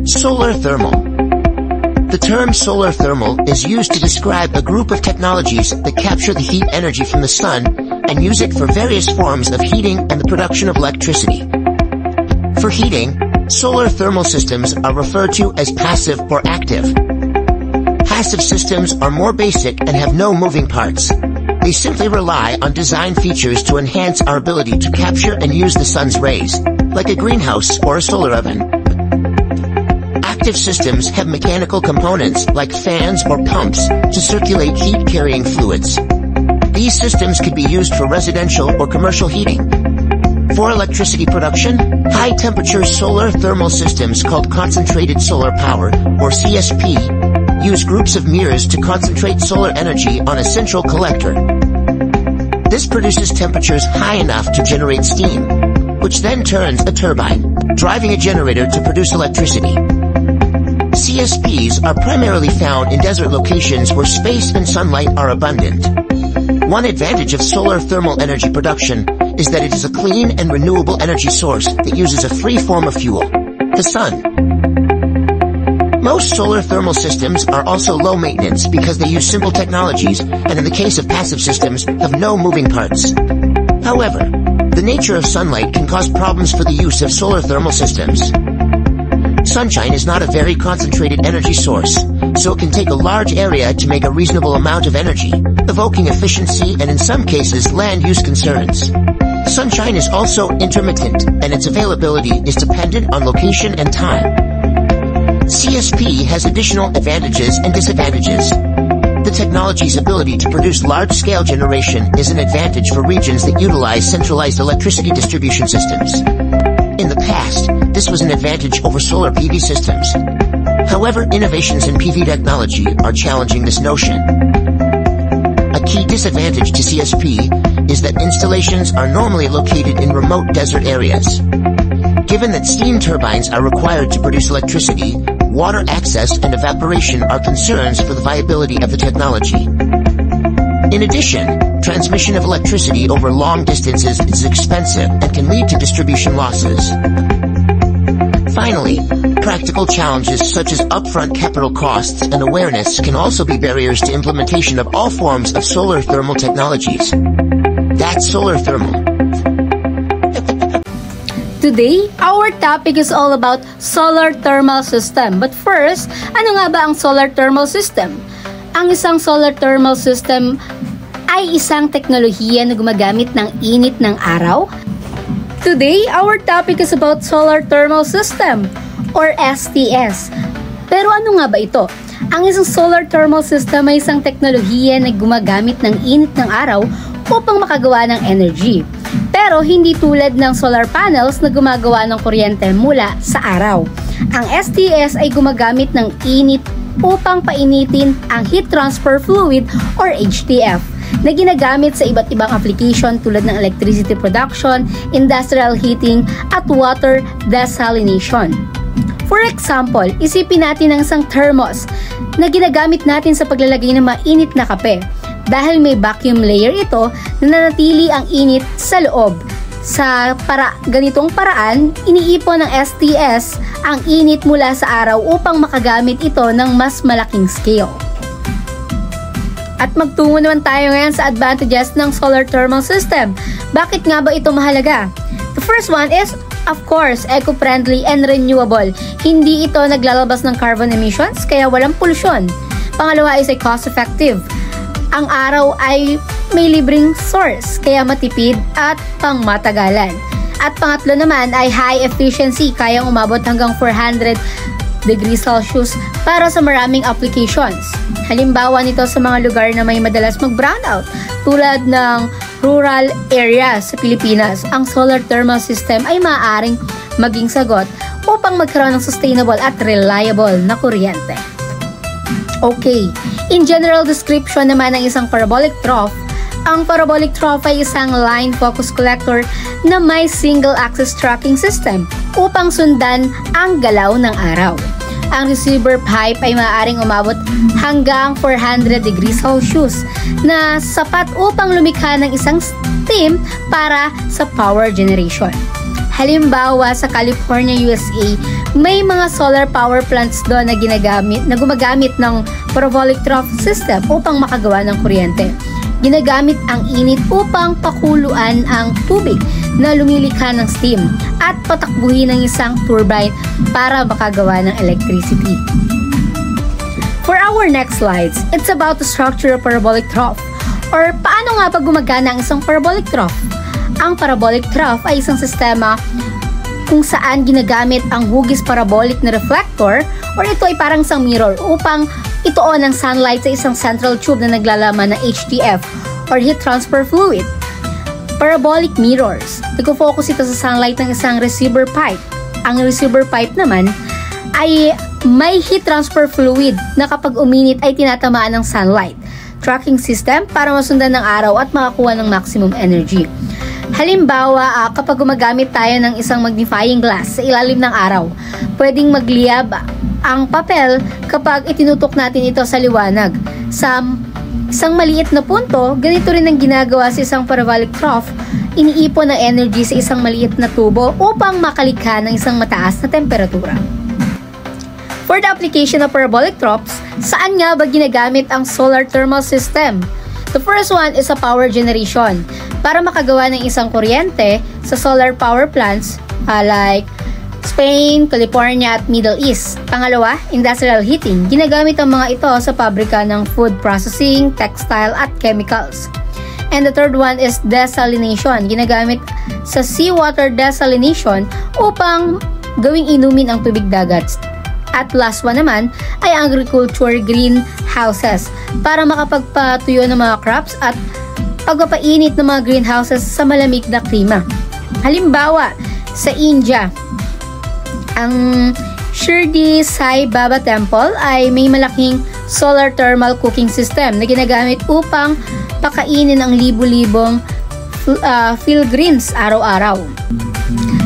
Solar thermal. The term solar thermal is used to describe a group of technologies that capture the heat energy from the sun and use it for various forms of heating and the production of electricity. For heating, solar thermal systems are referred to as passive or active. Passive systems are more basic and have no moving parts. They simply rely on design features to enhance our ability to capture and use the sun's rays, like a greenhouse or a solar oven. Active systems have mechanical components like fans or pumps to circulate heat-carrying fluids. These systems could be used for residential or commercial heating. For electricity production, high-temperature solar thermal systems called concentrated solar power, or CSP, use groups of mirrors to concentrate solar energy on a central collector. This produces temperatures high enough to generate steam, which then turns a turbine, driving a generator to produce electricity. CSPs are primarily found in desert locations where space and sunlight are abundant. One advantage of solar thermal energy production is that it is a clean and renewable energy source that uses a free form of fuel, the sun. Most solar thermal systems are also low maintenance because they use simple technologies, and in the case of passive systems, have no moving parts. However, the nature of sunlight can cause problems for the use of solar thermal systems. Sunshine is not a very concentrated energy source, so it can take a large area to make a reasonable amount of energy, evoking efficiency and in some cases land use concerns. Sunshine is also intermittent, and its availability is dependent on location and time. CSP has additional advantages and disadvantages. The technology's ability to produce large-scale generation is an advantage for regions that utilize centralized electricity distribution systems. In the past, this was an advantage over solar PV systems. However, innovations in PV technology are challenging this notion. A key disadvantage to CSP is that installations are normally located in remote desert areas. Given that steam turbines are required to produce electricity, water access and evaporation are concerns for the viability of the technology. In addition, transmission of electricity over long distances is expensive and can lead to distribution losses. Finally, practical challenges such as upfront capital costs and awareness can also be barriers to implementation of all forms of solar thermal technologies. That's solar thermal. Today, our topic is all about solar thermal system. But first, ano nga ba ang solar thermal system? Ang isang solar thermal system ay isang teknolohiya na gumagamit ng init ng araw. Today, our topic is about solar thermal system or STS. Pero ano nga ba ito? Ang isang solar thermal system ay isang teknolohiya na gumagamit ng init ng araw upang makagawa ng energy. Pero hindi tulad ng solar panels na gumagawa ng kuryente mula sa araw. Ang STS ay gumagamit ng init upang painitin ang heat transfer fluid or HTF. na ginagamit sa iba't ibang application tulad ng electricity production, industrial heating, at water desalination. For example, isipin natin ang isang thermos na ginagamit natin sa paglalagay ng mainit na kape. Dahil may vacuum layer ito, nananatili ang init sa loob. Sa ganitong paraan, iniipon ng STS ang init mula sa araw upang makagamit ito ng mas malaking scale. At magtungo naman tayo ngayon sa advantages ng solar thermal system. Bakit nga ba ito mahalaga? The first one is, of course, eco-friendly and renewable. Hindi ito naglalabas ng carbon emissions, kaya walang pollution. Pangalawa is cost-effective. Ang araw ay may libreng source, kaya matipid at pangmatagalan. At pangatlo naman ay high efficiency, kayang umabot hanggang 400 degrees Celsius para sa maraming applications. Halimbawa nito sa mga lugar na may madalas mag-brownout, tulad ng rural areas sa Pilipinas, ang solar thermal system ay maaaring maging sagot upang magkaroon ng sustainable at reliable na kuryente. Okay, in general description naman ng isang parabolic trough, ang parabolic trough ay isang line focus collector na may single-axis tracking system upang sundan ang galaw ng araw. Ang receiver pipe ay maaaring umabot hanggang 400 degrees Celsius na sapat upang lumikha ng isang steam para sa power generation. Halimbawa sa California, USA, may mga solar power plants doon na gumagamit ng parabolic trough system upang makagawa ng kuryente. Ginagamit ang init upang pakuluan ang tubig na lumilikha ng steam at patakbuhin ng isang turbine para makagawa ng electricity. For our next slides, it's about the structure of parabolic trough, or paano nga ba gumagana ang isang parabolic trough? Ang parabolic trough ay isang sistema kung saan ginagamit ang hugis parabolic na reflector, or ito ay parang isang mirror upang ituon ang sunlight sa isang central tube na naglalaman ng HTF or heat transfer fluid. Parabolic mirrors, nag-focus ito sa sunlight ng isang receiver pipe. Ang receiver pipe naman ay may heat transfer fluid na kapag uminit ay tinatamaan ng sunlight. Tracking system para masundan ng araw at makakuha ng maximum energy. Halimbawa, kapag gumagamit tayo ng isang magnifying glass sa ilalim ng araw, pwedeng magliyab ang papel kapag itinutok natin ito sa liwanag. Sa isang maliit na punto, ganito rin ang ginagawa sa isang parabolic trough. Iniipon ng energy sa isang maliit na tubo upang makalikha ng isang mataas na temperatura. For the application of parabolic troughs, saan nga ba ginagamit ang solar thermal system? The first one is a power generation. Para makagawa ng isang kuryente sa solar power plants like Spain, California at Middle East. Pangalawa, industrial heating. Ginagamit ang mga ito sa pabrika ng food processing, textile at chemicals. And the third one is desalination. Ginagamit sa seawater desalination upang gawing inumin ang tubig dagat. At last one naman ay agriculture greenhouses para makapagpatuyo ng mga crops at pagpapainit ng mga greenhouses sa malamig na klima. Halimbawa, sa India, ang Shirdi Sai Baba Temple ay may malaking solar thermal cooking system na ginagamit upang pakainin ang libu-libong pilgrims araw-araw.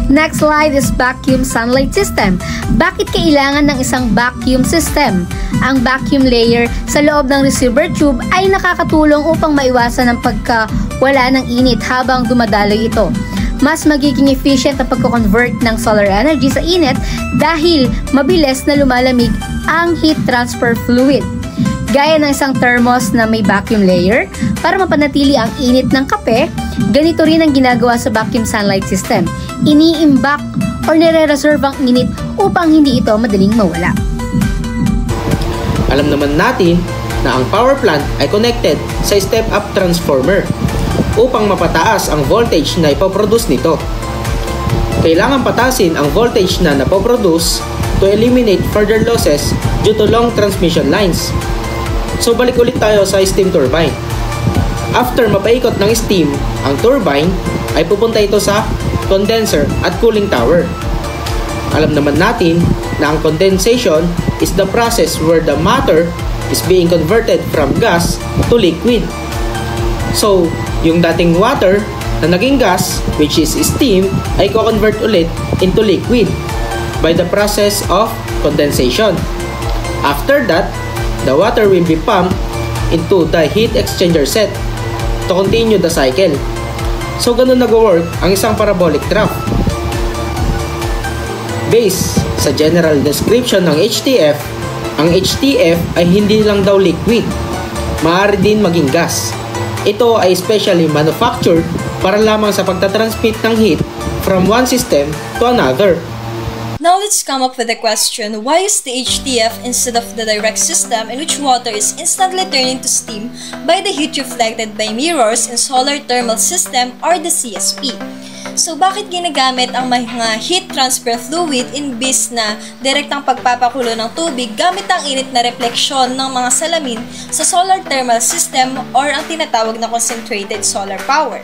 Next slide is vacuum sunlight system. Bakit kailangan ng isang vacuum system? Ang vacuum layer sa loob ng receiver tube ay nakakatulong upang maiwasan ang pagkawala ng init habang dumadaloy ito. Mas magiging efficient ang pagko-convert ng solar energy sa init dahil mabilis na lumalamig ang heat transfer fluid. Gaya ng isang thermos na may vacuum layer, para mapanatili ang init ng kape, ganito rin ang ginagawa sa vacuum sunlight system. Iniimbak o nire-reserve ang init upang hindi ito madaling mawala. Alam naman natin na ang power plant ay connected sa step-up transformer upang mapataas ang voltage na ipoproduce nito. Kailangan patasin ang voltage na napoproduce to eliminate further losses due to long transmission lines. So balik ulit tayo sa steam turbine. After mapaikot ng steam ang turbine, ay pupunta ito sa condenser at cooling tower. Alam naman natin na ang condensation is the process where the matter is being converted from gas to liquid. So, yung dating water na naging gas, which is steam, ay ko-convert ulit into liquid by the process of condensation. After that, the water will be pumped into the heat exchanger set to continue the cycle. So, ganun nag-work ang isang parabolic trough. Based sa general description ng HTF, ang HTF ay hindi lang daw liquid, maaari din maging gas. Ito ay specially manufactured para lamang sa pagtatransmit ng heat from one system to another. Now let's come up with a question, why is the HTF instead of the direct system in which water is instantly turned into steam by the heat reflected by mirrors in solar thermal system or the CSP? So bakit ginagamit ang mga heat transfer fluid imbis na direktang pagpapakulo ng tubig gamit ang init na refleksyon ng mga salamin sa solar thermal system or ang tinatawag na concentrated solar power?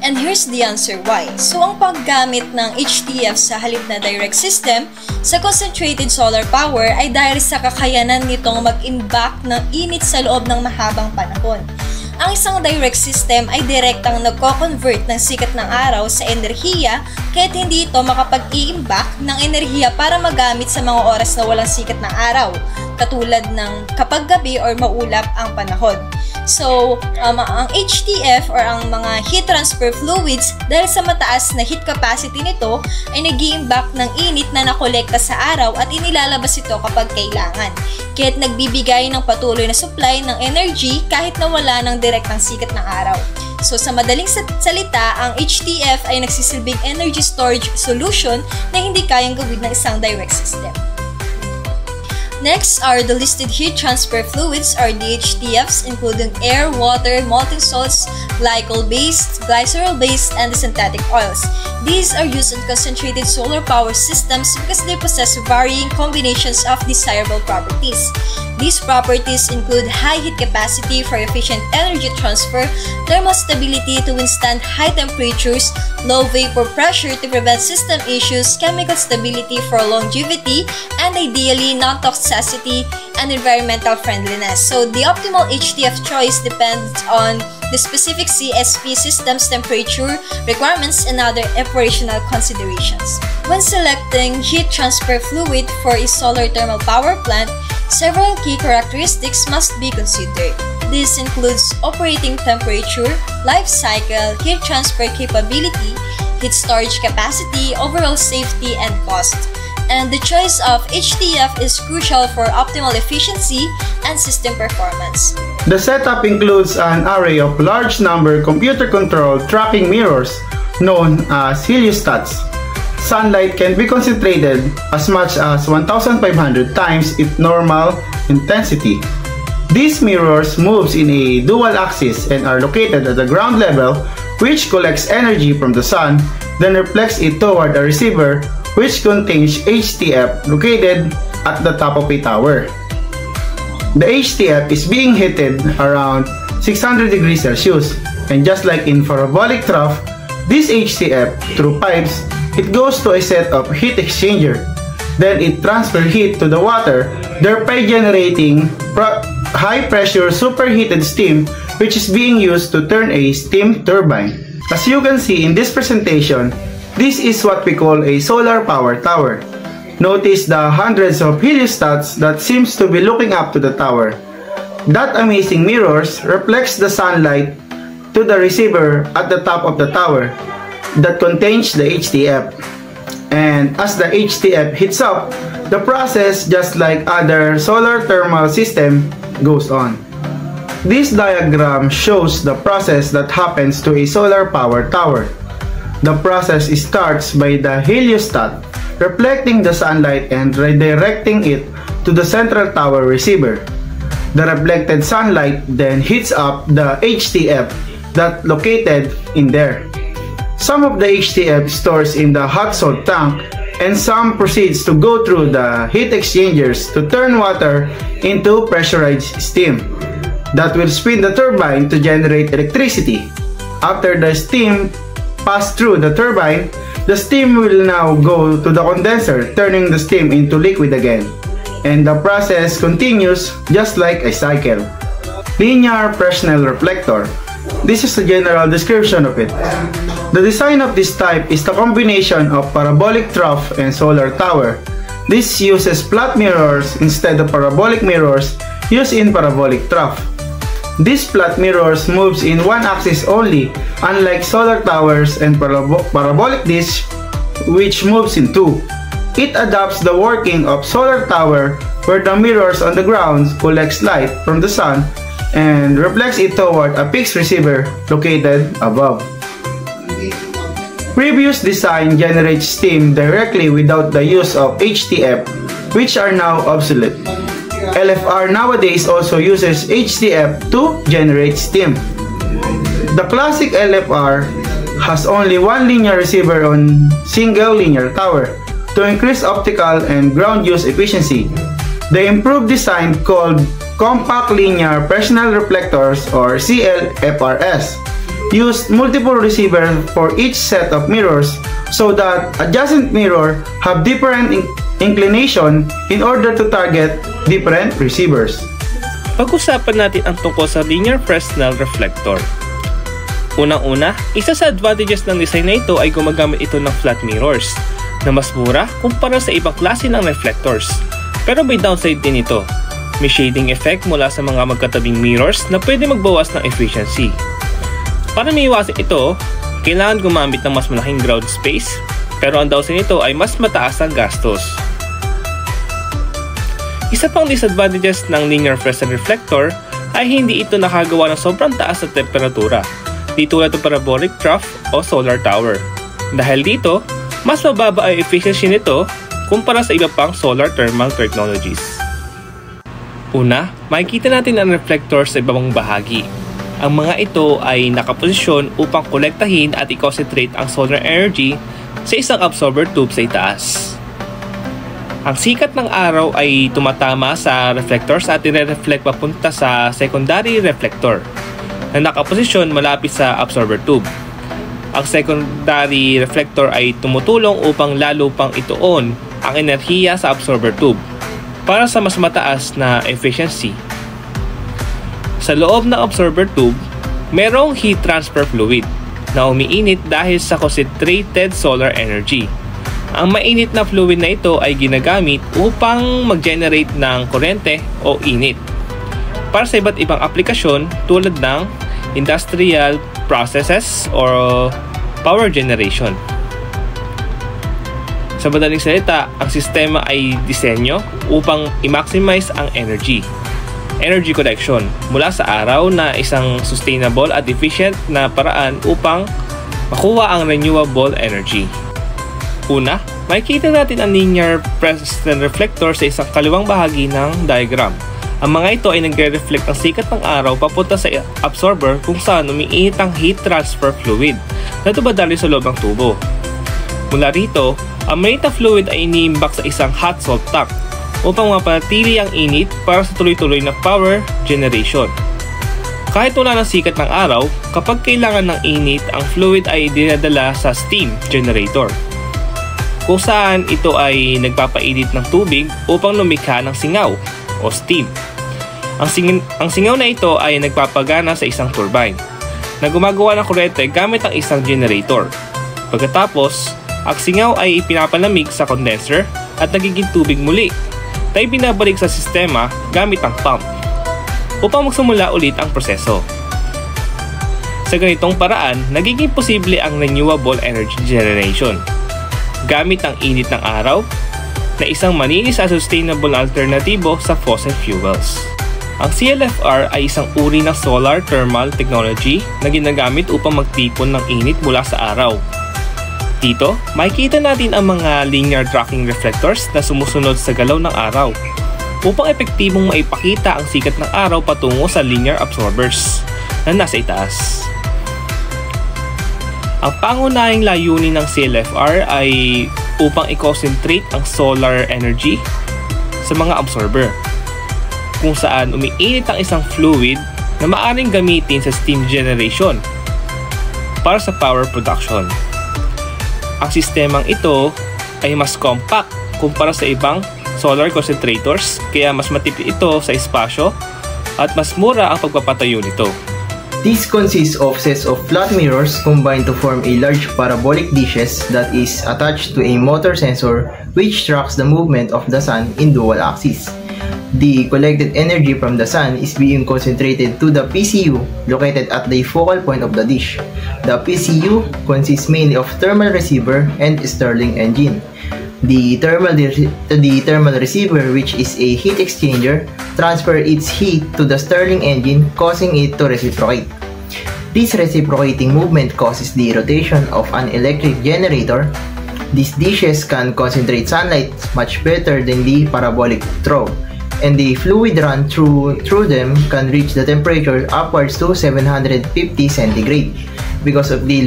And here's the answer why. So ang paggamit ng HTF sa halip na direct system sa concentrated solar power ay dahil sa kakayanan nitong mag-imbak ng init sa loob ng mahabang panahon. Ang isang direct system ay direktang nagko-convert ng sikat ng araw sa enerhiya kahit hindi ito makapag-iimbak ng enerhiya para magamit sa mga oras na walang sikat ng araw, katulad ng kapag gabi or maulap ang panahon. So, ang HTF or ang mga heat transfer fluids, dahil sa mataas na heat capacity nito, ay nag-iimbak ng init na nakolekta sa araw at inilalabas ito kapag kailangan. Kaya't nagbibigay ng patuloy na supply ng energy kahit na wala ng direktang sikat ng araw. So, sa madaling salita, ang HTF ay nagsisilbing energy storage solution na hindi kayang gawin ng isang direct system. Next are the listed heat transfer fluids or DHTFs, including air, water, molten salts, glycol-based, glycerol-based, and the synthetic oils. These are used in concentrated solar power systems because they possess varying combinations of desirable properties. These properties include high heat capacity for efficient energy transfer, thermal stability to withstand high temperatures, low vapor pressure to prevent system issues, chemical stability for longevity, and ideally non-toxicity and environmental friendliness. So the optimal HTF choice depends on the specific CSP system's temperature requirements and other operational considerations. When selecting heat transfer fluid for a solar thermal power plant, several key characteristics must be considered. This includes operating temperature, life cycle, heat transfer capability, heat storage capacity, overall safety, and cost. And the choice of HTF is crucial for optimal efficiency and system performance. The setup includes an array of large number computer-controlled tracking mirrors known as heliostats. Sunlight can be concentrated as much as 1,500 times its normal intensity. These mirrors moves in a dual axis and are located at the ground level, which collects energy from the sun, then reflects it toward a receiver which contains HTF located at the top of a tower. The HTF is being heated around 600 degrees Celsius, and just like in parabolic trough, this HTF through pipes, it goes to a set of heat exchanger. Then it transfers heat to the water, thereby generating high pressure superheated steam, which is being used to turn a steam turbine. As you can see in this presentation, this is what we call a solar power tower. Notice the hundreds of heliostats that seems to be looking up to the tower. That amazing mirrors reflects the sunlight to the receiver at the top of the tower that contains the HTF. And as the HTF heats up, the process, just like other solar thermal system, goes on. This diagram shows the process that happens to a solar power tower. The process starts by the heliostat reflecting the sunlight and redirecting it to the central tower receiver. The reflected sunlight then heats up the HTF that located in there. Some of the HTF stores in the hot salt tank, and some proceeds to go through the heat exchangers to turn water into pressurized steam that will spin the turbine to generate electricity. After the steam pass through the turbine, the steam will now go to the condenser, turning the steam into liquid again. And the process continues just like a cycle. linear Fresnel reflector. This is the general description of it. The design of this type is the combination of parabolic trough and solar tower. This uses flat mirrors instead of parabolic mirrors used in parabolic trough. These flat mirrors moves in one axis only, unlike solar towers and parabolic dish which moves in two. It adapts the working of solar tower where the mirrors on the ground collects light from the sun and reflects it toward a fixed receiver located above. Previous design generates steam directly without the use of HTF, which are now obsolete. LFR nowadays also uses HTF to generate steam. The classic LFR has only one linear receiver on single linear tower to increase optical and ground use efficiency. The improved design called Compact Linear Fresnel Reflectors or CLFRS used multiple receivers for each set of mirrors so that adjacent mirror have different inclination in order to target different receivers. Pag-usapan natin ang tungkol sa linear Fresnel reflector. Unang-una, isa sa advantages ng design na ito ay gumagamit ito ng flat mirrors na mas mura kumpara sa ibang klase ng reflectors. Pero may downside din ito. May shading effect mula sa mga magkatabing mirrors na pwede magbawas ng efficiency. Para maiwasan ito, kailangan gumamit ng mas malaking ground space, pero ang downside nito ay mas mataas ang gastos. Isa pang disadvantages ng linear Fresnel reflector ay hindi ito nakagawa ng sobrang taas na temperatura, di tulad ng parabolic trough o solar tower. Dahil dito, mas mababa ang efficiency nito kumpara sa iba pang solar thermal technologies. Una, makikita natin ang reflector sa ibang bahagi. Ang mga ito ay nakaposisyon upang kolektahin at i-concentrate ang solar energy sa isang absorber tube sa itaas. Ang sikat ng araw ay tumatama sa reflectors at i-reflect papunta sa secondary reflector na nakaposisyon malapit sa absorber tube. Ang secondary reflector ay tumutulong upang lalo pang ituon ang enerhiya sa absorber tube para sa mas mataas na efficiency. Sa loob ng absorber tube, merong heat transfer fluid na umiinit dahil sa concentrated solar energy. Ang mainit na fluid na ito ay ginagamit upang mag-generate ng kuryente o init para sa iba't ibang aplikasyon tulad ng industrial processes or power generation. Sa madaling salita, ang sistema ay disenyo upang i-maximize ang energy collection mula sa araw na isang sustainable at efficient na paraan upang makuha ang renewable energy. Una, makikita natin ang linear Fresnel reflector sa isang kaliwang bahagi ng diagram. Ang mga ito ay nagre-reflect ang sikat ng araw papunta sa absorber kung saan umiinit ang heat transfer fluid na dumadaloy sa loob ng tubo. Mula rito, ang mainit na fluid ay iniimbak sa isang hot salt tank upang mapanatili ang init para sa tuloy-tuloy na power generation. Kahit wala ng sikat ng araw, kapag kailangan ng init, ang fluid ay dinadala sa steam generator, kung saan ito ay nagpapainit ng tubig upang lumikha ng singaw o steam. Ang singaw na ito ay nagpapagana sa isang turbine na gumagawa ng kuryente gamit ang isang generator. Pagkatapos, ang singaw ay pinapalamig sa condenser at nagiging tubig muli na ibinabalik sa sistema gamit ang pump upang magsimula ulit ang proseso. Sa ganitong paraan, nagiging posible ang renewable energy generation gamit ang init ng araw na isang malinis at sustainable alternatibo sa fossil fuels. Ang CLFR ay isang uri ng solar thermal technology na ginagamit upang magtipon ng init mula sa araw. Dito, makikita natin ang mga linear tracking reflectors na sumusunod sa galaw ng araw upang epektibong maipakita ang sikat ng araw patungo sa linear absorbers na nasa itaas. Ang pangunahing layunin ng CLFR ay upang i-concentrate ang solar energy sa mga absorber, kung saan umiinit ang isang fluid na maaaring gamitin sa steam generation para sa power production. Ang sistemang ito ay mas compact kumpara sa ibang solar concentrators, kaya mas matipid ito sa espasyo at mas mura ang pagpapatayo nito. This consists of sets of flat mirrors combined to form a large parabolic dishes that is attached to a motor sensor which tracks the movement of the sun in dual axis. The collected energy from the sun is being concentrated to the PCU located at the focal point of the dish. The PCU consists mainly of thermal receiver and Stirling engine. The thermal receiver, which is a heat exchanger, transfers its heat to the Stirling engine, causing it to reciprocate. This reciprocating movement causes the rotation of an electric generator. These dishes can concentrate sunlight much better than the parabolic trough, and the fluid run through them can reach the temperature upwards to 750 centigrade. Because of the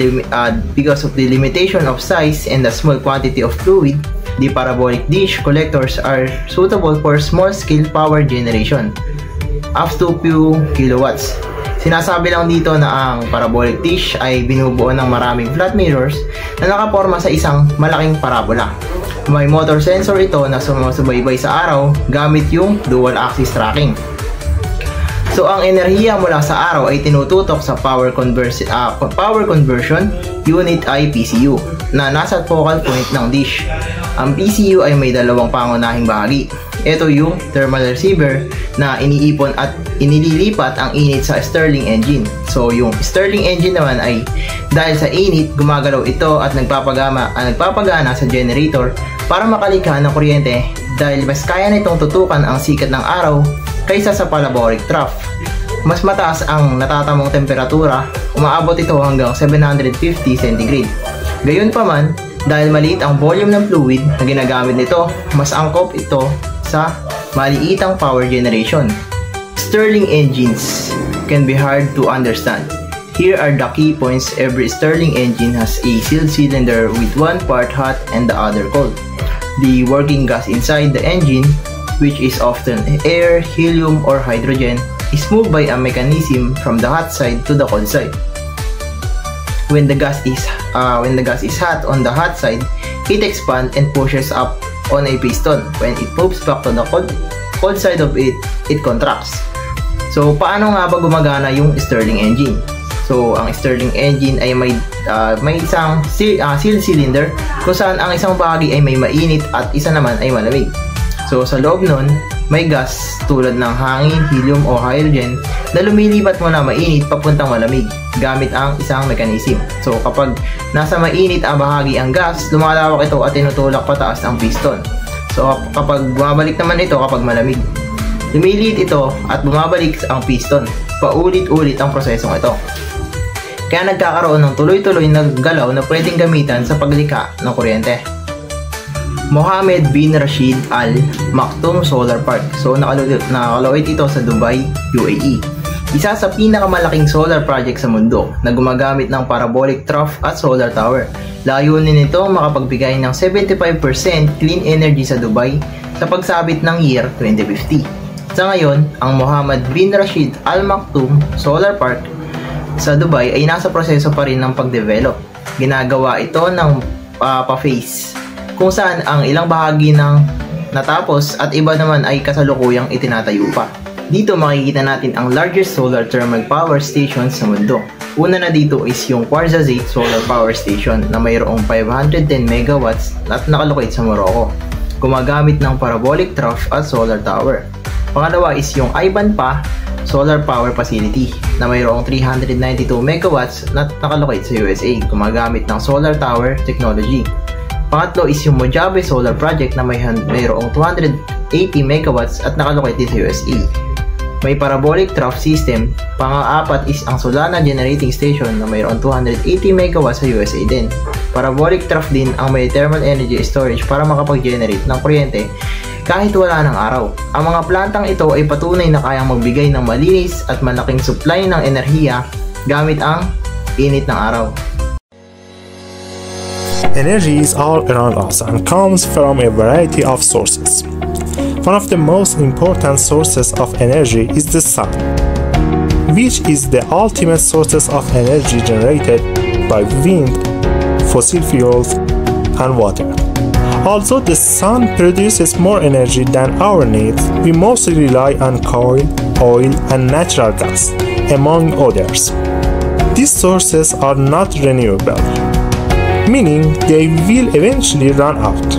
limitation of size and the small quantity of fluid, the parabolic dish collectors are suitable for small-scale power generation, up to few kilowatts. Sinasabi lang dito na ang parabolic dish ay binubuo ng maraming flat mirrors na nakaporma sa isang malaking parabola. May motor sensor ito na sumusubaybay sa araw gamit yung dual axis tracking. So ang enerhiya mula sa araw ay tinututok sa power conversion unit ay PCU na nasa focal point ng dish. Ang PCU ay may dalawang pangunahing bahagi. Ito yung thermal receiver na iniipon at inililipat ang init sa Stirling engine. So yung Stirling engine naman ay dahil sa init, gumagalaw ito at nagpapagana sa generator para makalikha ng kuryente dahil mas kaya nitong tutukan ang sikat ng araw kaysa sa parabolic trough. Mas mataas ang natatamong temperatura, umaabot ito hanggang 750 centigrade. Gayunpaman, dahil maliit ang volume ng fluid na ginagamit nito, mas angkop ito sa maliitang power generation. Stirling engines can be hard to understand. Here are the key points. Every Stirling engine has a sealed cylinder with one part hot and the other cold. The working gas inside the engine, which is often air, helium, or hydrogen, is moved by a mechanism from the hot side to the cold side. When the gas is hot on the hot side, it expands and pushes up on a piston. When it moves back to the cold side of it, it contracts. So, paano nga ba gumagana yung Stirling engine? So, ang Stirling engine ay may isang sealed cylinder kung saan ang isang bahagi ay may mainit at isa naman ay malamig. So, sa loob nun, may gas tulad ng hangin, helium o hydrogen na lumilipat mula mainit papuntang malamig gamit ang isang mechanism. So, kapag nasa mainit ang bahagi ang gas, lumalawak ito at tinutulak pataas ang piston. So, kapag bumabalik naman ito kapag malamig, lumiliit ito at bumabalik ang piston. Paulit-ulit ang prosesong ito. Kaya nagkakaroon ng tuloy-tuloy na galaw na pwedeng gamitan sa paglikha ng kuryente. Mohammed bin Rashid Al Maktoum Solar Park. So nakalawit ito sa Dubai, UAE. Isa sa pinakamalaking solar project sa mundo na gumagamit ng parabolic trough at solar tower. Layunin nito makapagbigay ng 75% clean energy sa Dubai sa pagsabit ng year 2050. Sa ngayon, ang Mohammed bin Rashid Al Maktoum Solar Park sa Dubai ay nasa proseso pa rin ng pagdevelop. Ginagawa ito ng pa-phase, kung saan ang ilang bahagi ng natapos at iba naman ay kasalukuyang itinatayo pa. Dito makikita natin ang largest solar thermal power station sa mundo. Una na dito is yung Ouarzazate Solar Power Station na mayroong 510 megawatts at nakalocate sa Morocco. Gumagamit ng parabolic trough at solar tower. Pangalawa is yung Ibanpa Solar Power Facility na mayroong 392 megawatts na nakalocate sa USA. Gumagamit ng solar tower technology. Pangatlo is yung Mojave Solar Project na mayroong 280 megawatts at nakalocate din sa USA. May parabolic trough system. Pang-apat is ang Solana Generating Station na mayroong 280 megawatts sa USA din. Parabolic trough din ang may thermal energy storage para makapag-generate ng kuryente kahit wala ng araw. Ang mga plantang ito ay patunay na kayang magbigay ng malinis at malaking supply ng enerhiya gamit ang init ng araw. Energy is all around us and comes from a variety of sources. One of the most important sources of energy is the sun, which is the ultimate source of energy generated by wind, fossil fuels, and water. Although the sun produces more energy than our needs, we mostly rely on coal, oil, and natural gas, among others. These sources are not renewable, meaning they will eventually run out.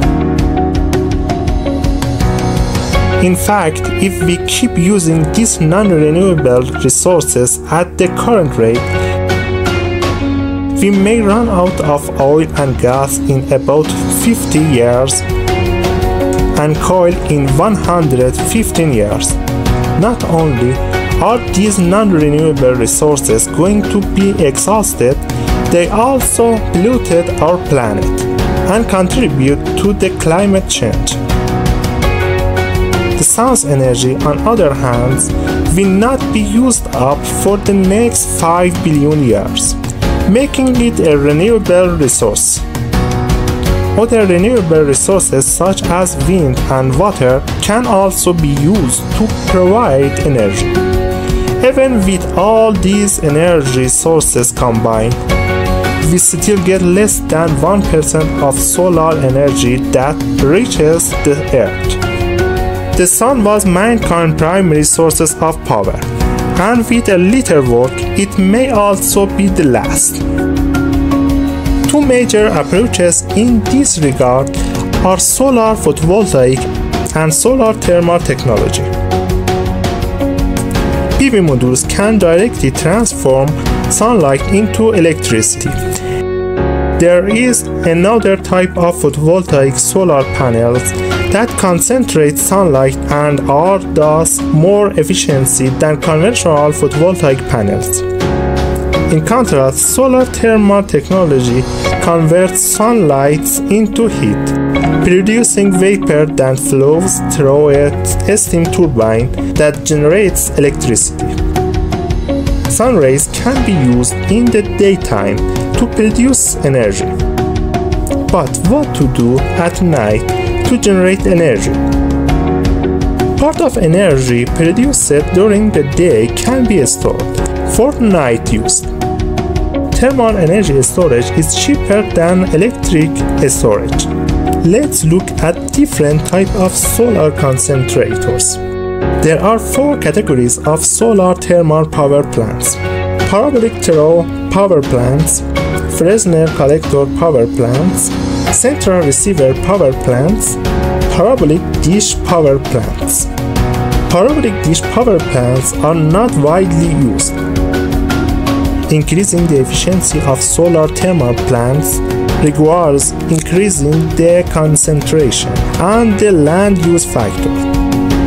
In fact, if we keep using these non-renewable resources at the current rate, we may run out of oil and gas in about 50 years and coal in 115 years. Not only are these non-renewable resources going to be exhausted, they also polluted our planet and contribute to the climate change. The sun's energy, on other hand, will not be used up for the next 5 billion years, making it a renewable resource. Other renewable resources such as wind and water can also be used to provide energy. Even with all these energy sources combined, we still get less than 1% of solar energy that reaches the Earth. The sun was mankind's primary source of power, and with a little work, it may also be the last. Two major approaches in this regard are solar photovoltaic and solar thermal technology. PV modules can directly transform sunlight into electricity. There is another type of photovoltaic solar panels that concentrate sunlight and are thus more efficient than conventional photovoltaic panels. In contrast, solar thermal technology converts sunlight into heat, producing vapor that flows through a steam turbine that generates electricity. Sun rays can be used in the daytime to produce energy. But what to do at night to generate energy? Part of energy produced during the day can be stored for night use. Thermal energy storage is cheaper than electric storage. Let's look at different types of solar concentrators. There are 4 categories of solar thermal power plants: parabolic throw power plants, Fresnel collector power plants, central receiver power plants, parabolic dish power plants. Parabolic dish power plants are not widely used. Increasing the efficiency of solar thermal plants requires increasing their concentration and the land use factor.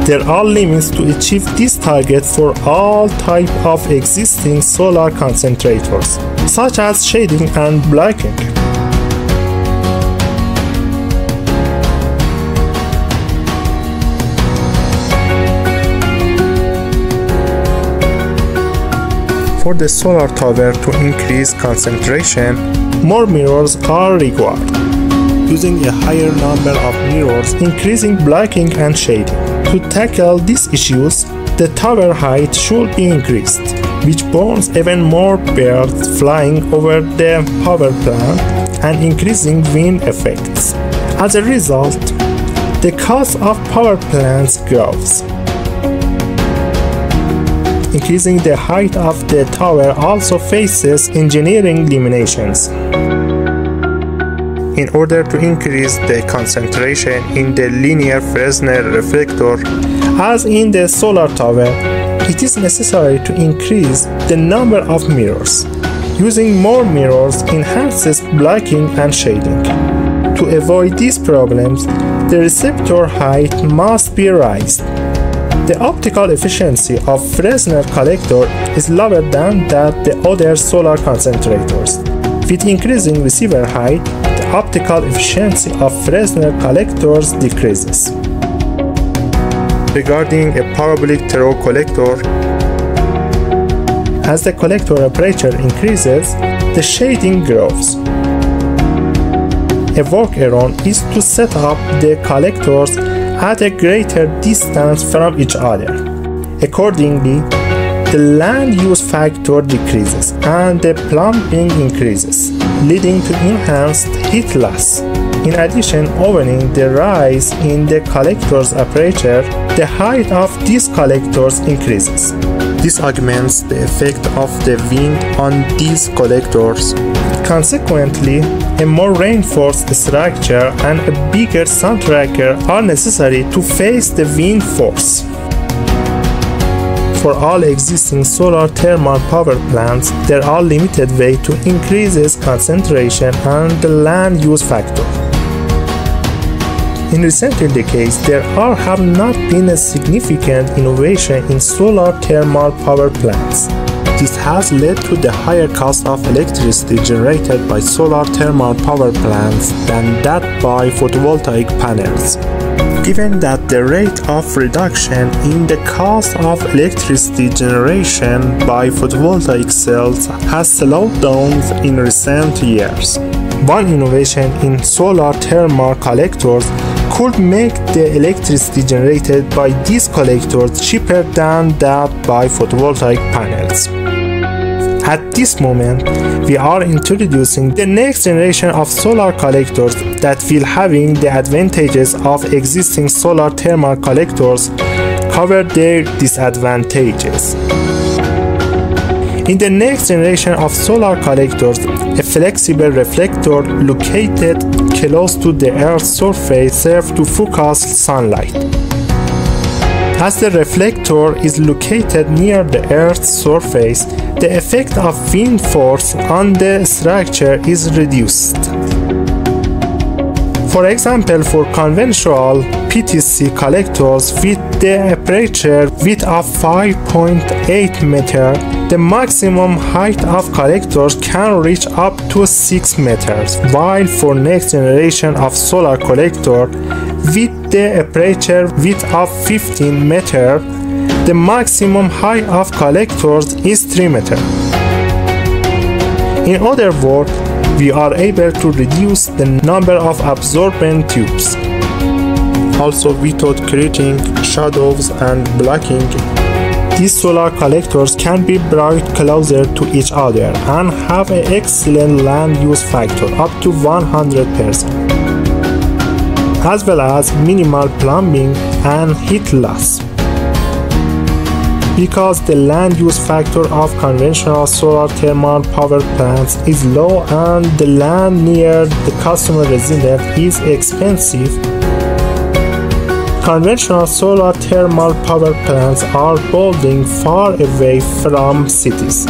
There are limits to achieve this target for all types of existing solar concentrators, such as shading and blocking. For the solar tower to increase concentration, more mirrors are required. Using a higher number of mirrors, increasing blocking and shading. To tackle these issues, the tower height should be increased, which burns even more birds flying over the power plant and increasing wind effects. As a result, the cost of power plants grows. Increasing the height of the tower also faces engineering limitations. In order to increase the concentration in the linear Fresnel reflector, as in the solar tower, it is necessary to increase the number of mirrors. Using more mirrors enhances blocking and shading. To avoid these problems, the receptor height must be raised. The optical efficiency of Fresnel collector is lower than that the other solar concentrators. With increasing receiver height, the optical efficiency of Fresnel collectors decreases. Regarding a parabolic throw collector, as the collector aperture increases, the shading grows. A workaround is to set up the collectors at a greater distance from each other. Accordingly, the land use factor decreases and the plumping increases, leading to enhanced heat loss. In addition, owing the rise in the collector's aperture, the height of these collectors increases. This augments the effect of the wind on these collectors. Consequently, a more reinforced structure and a bigger sun tracker are necessary to face the wind force. For all existing solar thermal power plants, there are limited ways to increase its concentration and the land use factor. In recent decades, there have not been a significant innovation in solar thermal power plants. This has led to the higher cost of electricity generated by solar thermal power plants than that by photovoltaic panels. Given that the rate of reduction in the cost of electricity generation by photovoltaic cells has slowed down in recent years. One innovation in solar thermal collectors could make the electricity generated by these collectors cheaper than that by photovoltaic panels. At this moment, we are introducing the next generation of solar collectors that will having the advantages of existing solar thermal collectors cover their disadvantages. In the next generation of solar collectors, a flexible reflector located close to the Earth's surface serves to focus sunlight. As the reflector is located near the Earth's surface, the effect of wind force on the structure is reduced. For example, for conventional PTC collectors with the aperture width of 5.8 meters, the maximum height of collectors can reach up to 6 meters, while for next generation of solar collector with the aperture width of 15 meters, the maximum height of collectors is 3 meters. In other words, we are able to reduce the number of absorbent tubes. Also, without creating shadows and blocking, these solar collectors can be brought closer to each other and have an excellent land use factor up to 100%, as well as minimal plumbing and heat loss. Because the land use factor of conventional solar thermal power plants is low and the land near the customer residence is expensive, conventional solar thermal power plants are building far away from cities.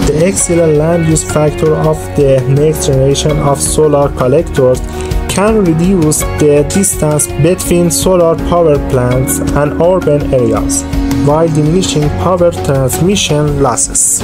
The excellent land use factor of the next generation of solar collectors can reduce the distance between solar power plants and urban areas, while diminishing power transmission losses.